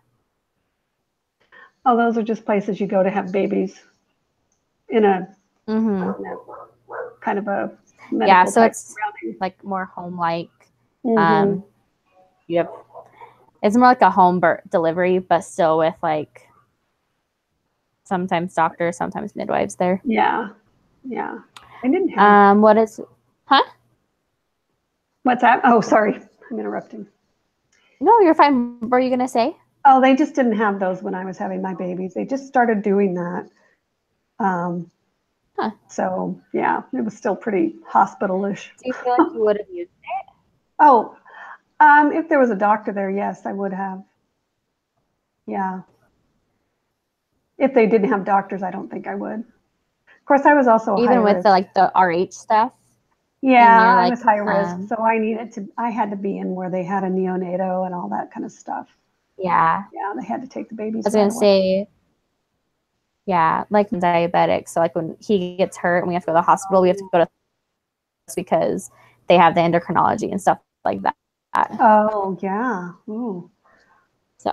Oh, those are just places you go to have babies in a kind of a medical Yeah, so type it's surrounding. like more home-like. Mhm. You have, it's more like a home birth delivery, but still with like sometimes doctors, sometimes midwives there. Yeah. Yeah. I didn't have. What is, huh? What's that? Oh, sorry. I'm interrupting. No, you're fine. What were you gonna say? Oh, they just didn't have those when I was having my babies. They just started doing that. So yeah, it was still pretty hospitalish. Do you feel like you would have used it? Oh, if there was a doctor there, yes, I would have. Yeah. If they didn't have doctors, I don't think I would. Of course, I was also high Even with risk. the like the RH stuff? Yeah, you're, I like, was high risk, so I had to be in where they had a neonatal and all that kind of stuff. Yeah. Yeah, they had to take the babies I was right gonna away. say, yeah, like diabetic. So like when he gets hurt and we have to go to the hospital, we have to go to because they have the endocrinology and stuff like that. Oh, yeah. Ooh. So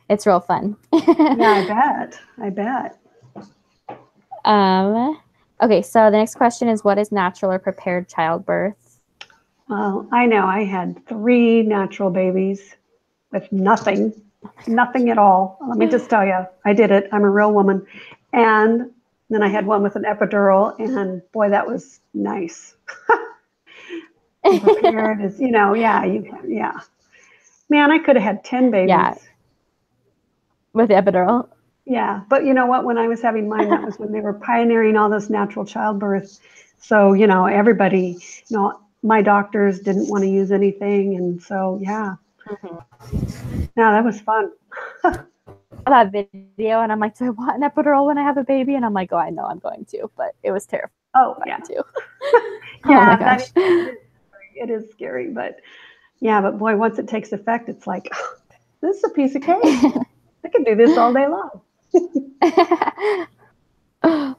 it's real fun. Yeah, I bet. Okay, so the next question is, what is natural or prepared childbirth? Well, I know I had 3 natural babies with nothing at all. Let me just tell you, I did it. I'm a real woman. And then I had one with an epidural, and boy, that was nice. Prepared is, yeah. Man, I could have had 10 babies. Yeah. With the epidural? Yeah, but you know what? When I was having mine, that was when they were pioneering all this natural childbirth. So, everybody, my doctors didn't want to use anything. And so, yeah. Yeah, that was fun. That video, and I'm like, do I want an epidural when I have a baby? And I'm like, oh, I know I'm going to, but it was terrifying too. Yeah, oh my gosh. It is scary, but boy, once it takes effect, it's like, this is a piece of cake. I can do this all day long.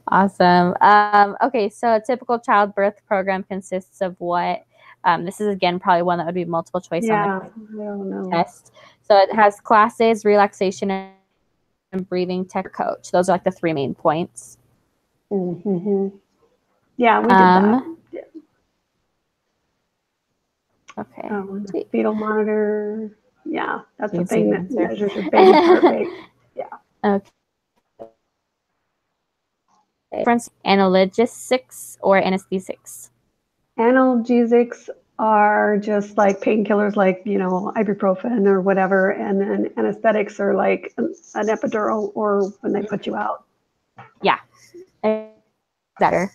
Awesome. Okay, so a typical childbirth program consists of what? This is again probably one that would be multiple choice on the test. So it has classes, relaxation, and breathing tech coach. Those are like the 3 main points. Mm-hmm. Yeah, we did that. Yeah. Okay. Fetal monitor. Yeah, that's the thing that measures your baby's heart rate. Yeah. Okay. Difference analgesics or anesthesics? Analgesics are just like painkillers, like ibuprofen or whatever, and then anesthetics are like an epidural or when they put you out. Yeah, better.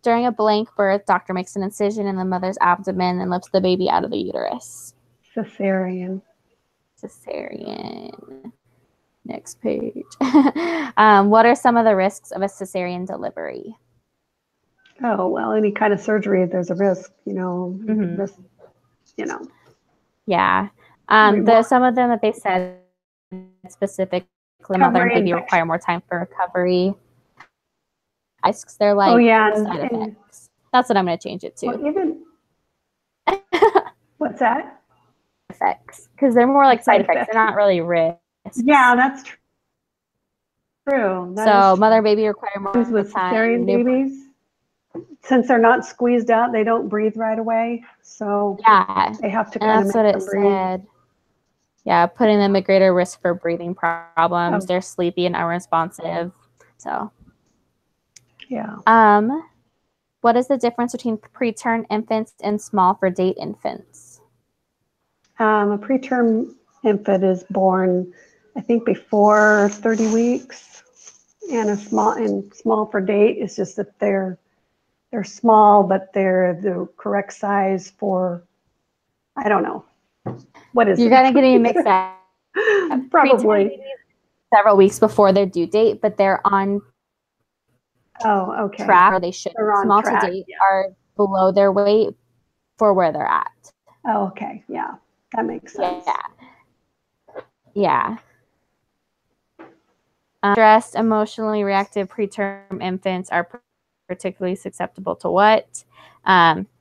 During a blank birth, doctor makes an incision in the mother's abdomen and lifts the baby out of the uterus. Cesarean. Next page. What are some of the risks of a cesarean delivery? Oh, well, any kind of surgery, there's a risk, risk, Yeah. Some of them that they said specifically, mother and baby require more time for recovery. They're like side effects. That's what I'm going to change it to. Well, what's that? Effects, because they're more like side effects. They're not really risks. Yeah, that's true. So mother and baby require more with cesarean babies. Since they're not squeezed out, they don't breathe right away. So yeah, they have to kind of make them breathe. Said. Yeah, putting them at greater risk for breathing problems. They're sleepy and unresponsive. So yeah. What is the difference between preterm infants and small for date infants? A preterm infant is born, I think, before 30 weeks, and small for date is just that they're small, but they're the correct size for, I don't know. What is You're it? You're going to get me mixed up. Probably. Several weeks before their due date, but they're on track, or they should. Small to date are below their weight for where they're at. Oh, okay. Yeah, that makes sense. Yeah. Stressed, emotionally reactive preterm infants are particularly susceptible to what.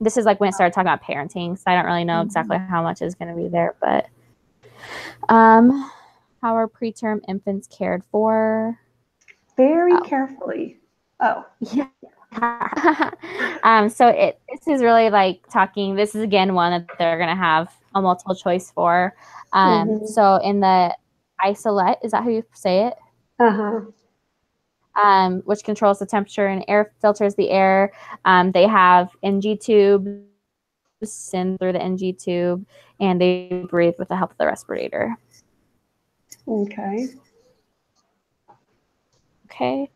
This is like when I started talking about parenting, so I don't really know exactly how much is going to be there, but how are preterm infants cared for? Very carefully. Oh, yeah. So this is really like talking. This is again one that they're going to have a multiple choice for. So in the isolate, is that how you say it? Which controls the temperature and air filters the air. They have NG tubes in through the NG tube, and they breathe with the help of the respirator. Okay. Okay.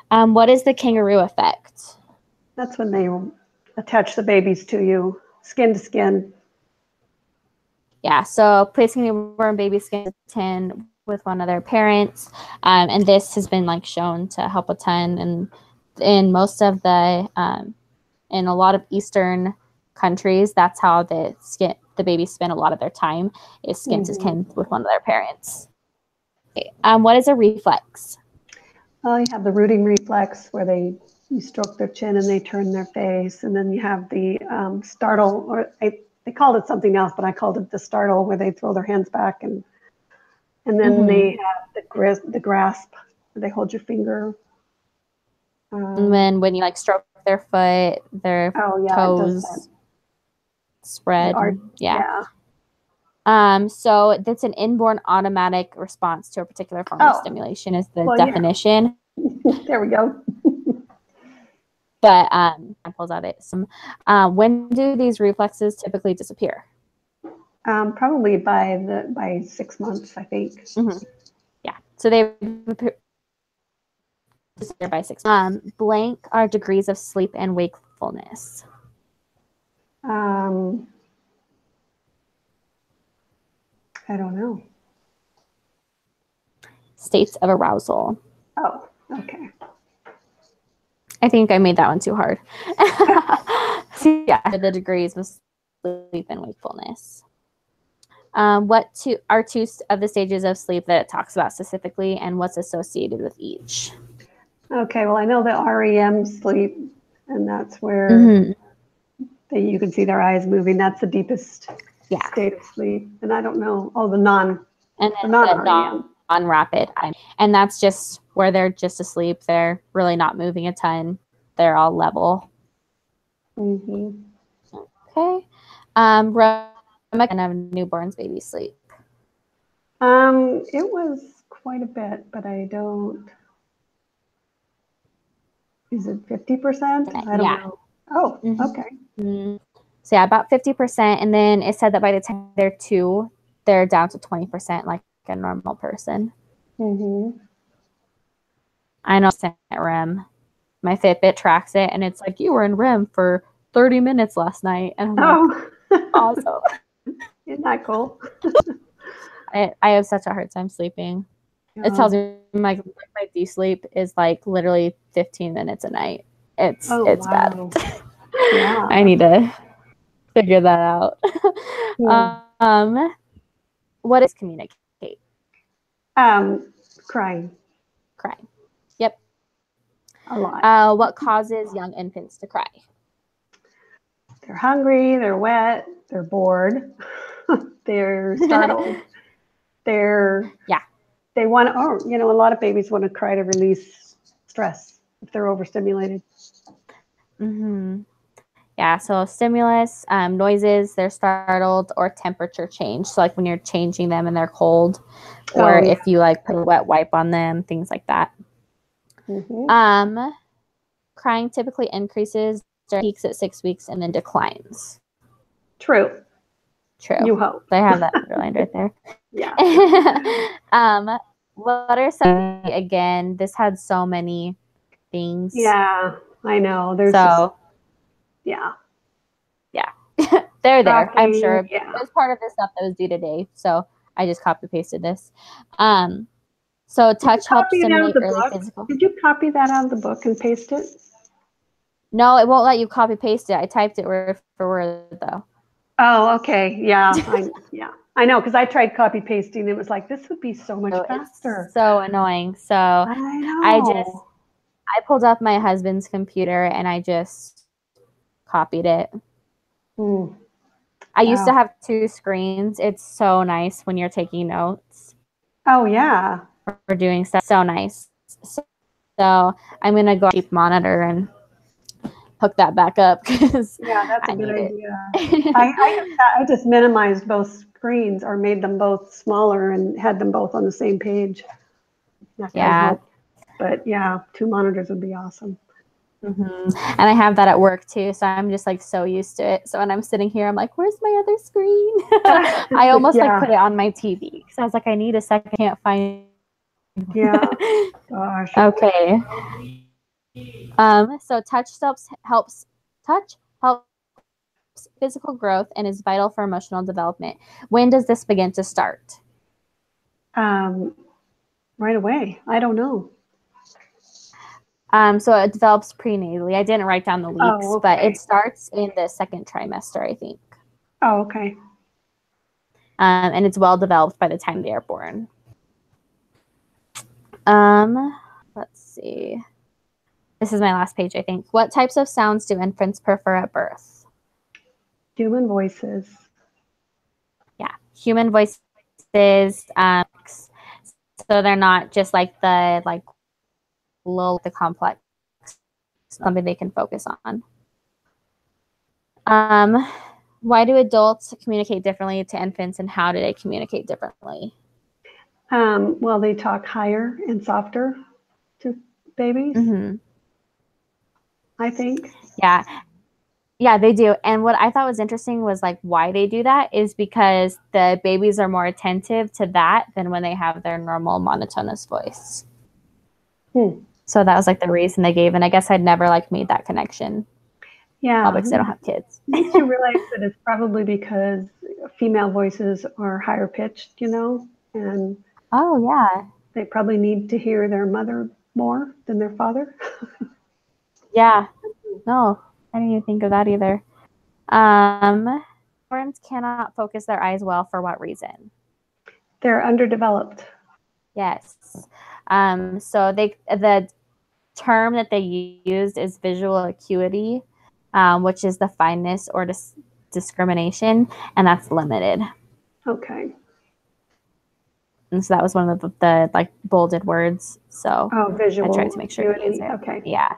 What is the kangaroo effect? That's when they attach the babies to you, skin to skin. Yeah, so placing newborn baby skin to tin with one of their parents, and this has been like shown to help a ton. And in most of the, in a lot of Eastern countries, that's how the babies spend a lot of their time is skin to skin with one of their parents. Okay. What is a reflex? Well, you have the rooting reflex where you stroke their chin and they turn their face, and then you have the startle, or they called it something else, but I called it the startle, where they throw their hands back, and then they have the grasp, where they hold your finger. And then when you like stroke their foot, their toes spread. So that's an inborn automatic response to a particular form of stimulation is the definition. Yeah. There we go. But pulls out it. When do these reflexes typically disappear? Probably by 6 months, I think. Yeah. So they disappear by 6 months. Blank are degrees of sleep and wakefulness. I don't know. States of arousal. Oh, okay. I think I made that one too hard. So yeah, the degrees of sleep and wakefulness. What are two of the stages of sleep that it talks about specifically, and what's associated with each? Okay, well, I know the REM sleep, and that's where you can see their eyes moving. That's the deepest state of sleep. And I don't know, the non-rapid. And that's just where they're just asleep. They're really not moving a ton. They're all level. Okay. And of newborn's baby sleep. It was quite a bit, but I don't. Is it 50%? I don't know. Oh, okay. So yeah, about 50%. And then it said that by the time they're 2, they're down to 20%, like a normal person. I know REM. My Fitbit tracks it, and it's like, you were in REM for 30 minutes last night. And I'm like, awesome. Isn't that cool? I have such a hard time sleeping. It tells me my deep sleep is like literally 15 minutes a night. It's bad. Yeah. I need to figure that out. What is communicate? Crying. Yep. A lot. What causes young infants to cry? They're hungry, they're wet, they're bored, they're startled, they want to, a lot of babies want to cry to release stress if they're overstimulated. Yeah, so stimulus, noises, they're startled, or temperature change. So like when you're changing them and they're cold, or if you like put a wet wipe on them, things like that. Crying typically increases during peaks at 6 weeks and then declines. True. You hope. I have that underlined right there. Yeah. What are some, again, this had so many things. Yeah, I know. There's yeah. They're there, I'm sure. Yeah. It was part of the stuff that was due today, so I just copy pasted this. So touch helps stimulate early physical. Did you copy that out of the book and paste it? No, it won't let you copy paste it. I typed it word for word though. Oh, okay. Yeah. I know, because I tried copy pasting. It was like, this would be so much faster. It's so annoying. So I know. I pulled up my husband's computer and I just copied it. I used to have 2 screens. It's so nice when you're taking notes. Oh, yeah. Or doing stuff. So nice. So I'm going to go cheap monitor and hook that back up because yeah, that's a good idea. I just minimized both screens or made them both smaller and had them both on the same page. That kind of helped. But yeah, 2 monitors would be awesome. And I have that at work too, so I'm just like so used to it. So when I'm sitting here, I'm like, "Where's my other screen?" I almost like put it on my TV because I was like, "I need a second, I can't find." Yeah. Gosh. Okay. So touch helps physical growth and is vital for emotional development. When does this begin to start? Right away. I don't know. So it develops prenatally. I didn't write down the weeks, but it starts in the 2nd trimester, I think. Oh, okay. And it's well developed by the time they are born. Let's see. This is my last page, I think. What types of sounds do infants prefer at birth? Human voices. Yeah, human voices. So they're not just like the low, the complex, something they can focus on. Why do adults communicate differently to infants, and how do they communicate differently? Well, they talk higher and softer to babies. I think. Yeah, they do. And what I thought was interesting was like why they do that is because the babies are more attentive to that than when they have their normal monotonous voice. So that was like the reason they gave, and I guess I'd never like made that connection. Yeah, probably because I don't have kids. Makes you realize that it's probably because female voices are higher pitched, and they probably need to hear their mother more than their father. Yeah, no, I didn't even think of that either. Newborns cannot focus their eyes well for what reason? They're underdeveloped. Yes. So the term that they used is visual acuity, which is the fineness or discrimination, and that's limited. Okay. And so that was one of the like bolded words. So visual I tried to make sure to use it. Okay. Yeah.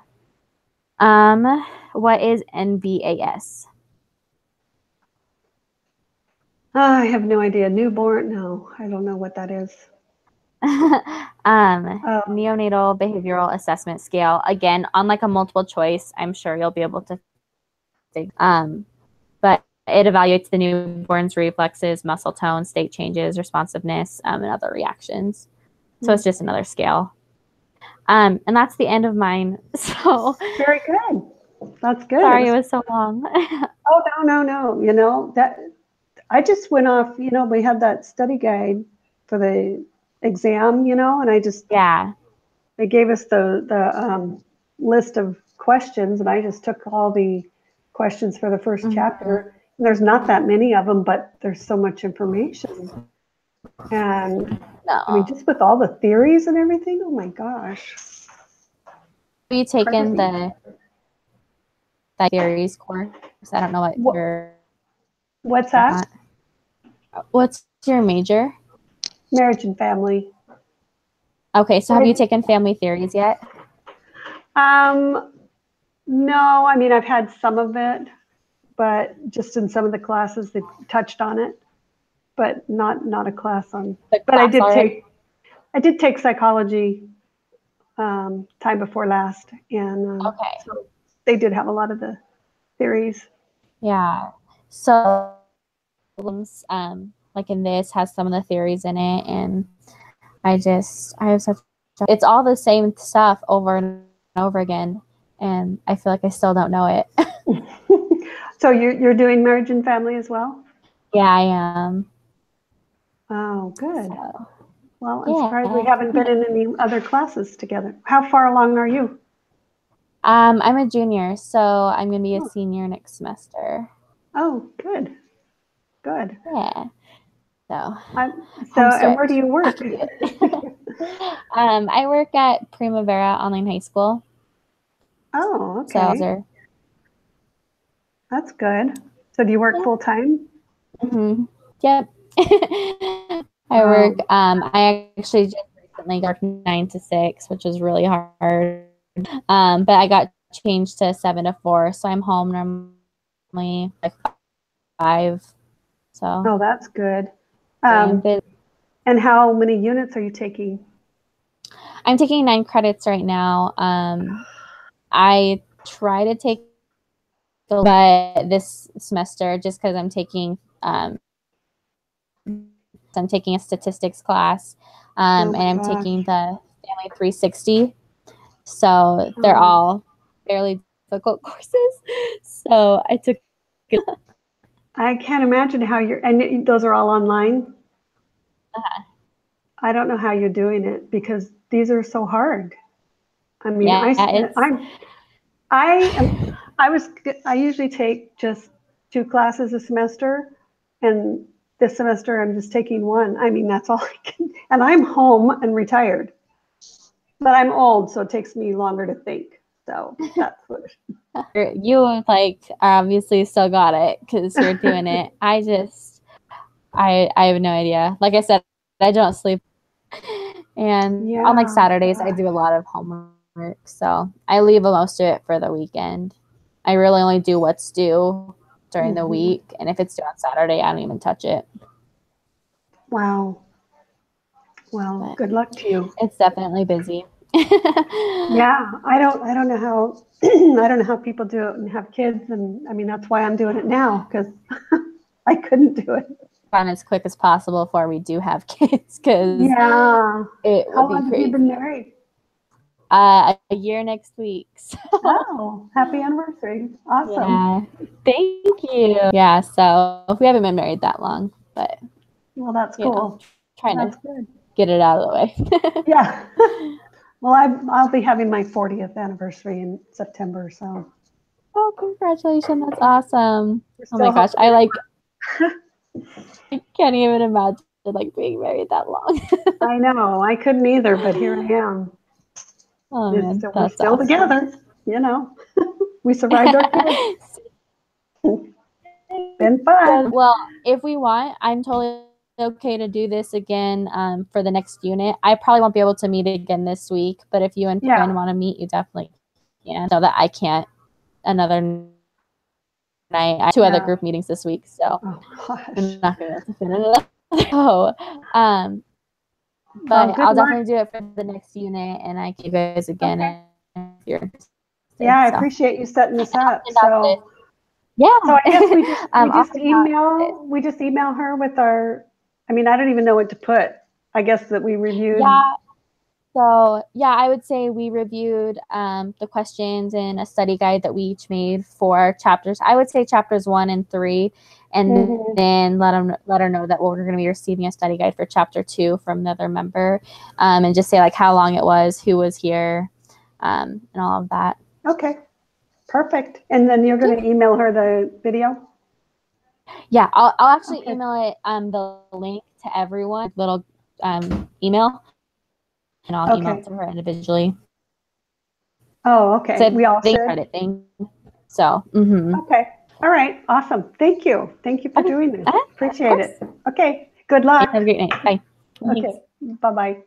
What is NBAS? I have no idea. Newborn? No, I don't know what that is. Neonatal behavioral assessment scale. Again, on like a multiple choice, I'm sure you'll be able to but it evaluates the newborn's reflexes, muscle tone, state changes, responsiveness, and other reactions. So it's just another scale. And that's the end of mine. So very good. That's good. Sorry, it was so long. Oh, no. That I just went off, we had that study guide for the exam, and I just, they gave us the list of questions, and I just took all the questions for the first chapter. And there's not that many of them, but there's so much information. And I mean, just with all the theories and everything, oh my gosh. Have you taken the theories course? I don't know what your... What's that? What's your major? Marriage and family. Okay, so have you taken family theories yet? No, I mean, I've had some of it, but just in some of the classes they touched on it, but not a class on. But I did take psychology time before last, and so they did have a lot of the theories. Yeah. So like in this has some of the theories in it, and I have such, it's all the same stuff over and over again, and I feel like I still don't know it. So you're doing marriage and family as well? Yeah, I am. Oh, good. So, well, I'm surprised we haven't been in any other classes together. How far along are you? I'm a junior, so I'm going to be a senior next semester. Oh, good. Good. Yeah. So and where do you work? I work at Primavera Online High School. Oh, So okay. That's good. So do you work Yeah. full time? Yep. I work. I actually just recently worked 9 to 6, which is really hard. But I got changed to 7 to 4, so I'm home normally like 5. So Oh, that's good. but And how many units are you taking? I'm taking 9 credits right now. I try to take, but this semester, just because I'm taking a statistics class, Oh and my I'm gosh. taking the Family 360. So they're all fairly difficult courses. So I took. I can't imagine how and those are all online? I don't know how you're doing it because these are so hard. I mean, Yeah, I usually take just 2 classes a semester, and this semester I'm just taking 1. I mean, that's all I can, and I'm home and retired, but I'm old, so it takes me longer to think. So that's what. you like obviously still got it because you're doing it. I have no idea. Like I said, I don't sleep, and on like Saturdays I do a lot of homework, so I leave most of it for the weekend. I really only do what's due during the week, and if it's due on Saturday, I don't even touch it. Wow. Well, good luck to you. It's definitely busy. Yeah, I don't know how I don't know how people do it and have kids, and I mean that's why I'm doing it now because I couldn't do it. Run as quick as possible before we do have kids, because Yeah. it How would be long have crazy. you been married? A year next week. So. Oh, happy anniversary. Awesome. Yeah. Thank you. Yeah, so we haven't been married that long, but Well, that's cool. Trying that's to good. get it out of the way. Yeah. Well, I'll be having my 40th anniversary in September, so. Oh, congratulations. That's awesome. Oh my still gosh. hoping I can't even imagine like being married that long. I know. I couldn't either, but here I am. Oh man, We're that's still awesome. together, you know. We survived our kids. Been fun. Well, if we want, I'm totally okay to do this again for the next unit. I probably won't be able to meet again this week, but if you and Quinn want to meet, you definitely can. So that I can't another night. I have 2 other group meetings this week, so I'm not going to be able to fit it. So, but I'll definitely do it for the next unit, and I can you guys again if you're interested. Yeah, I appreciate you setting this up. So. Yeah. So I guess we just email her with our, I mean, I don't even know what to put. I guess that we reviewed. Yeah. So yeah, I would say we reviewed the questions in a study guide that we each made for chapters. I would say chapters 1 and 3, and then let her know that we're going to be receiving a study guide for chapter 2 from another member, and just say like how long it was, who was here, and all of that. Okay. Perfect. And then you're going to email her the video? Yeah, I'll actually email it the link to everyone, little email, and I'll email it to her individually. Oh, okay. So we all should. Credit thing. So. Okay. All right. Awesome. Thank you. Thank you for doing this. Appreciate it. Okay. Good luck. Have a great night. Bye. Okay. Bye-bye.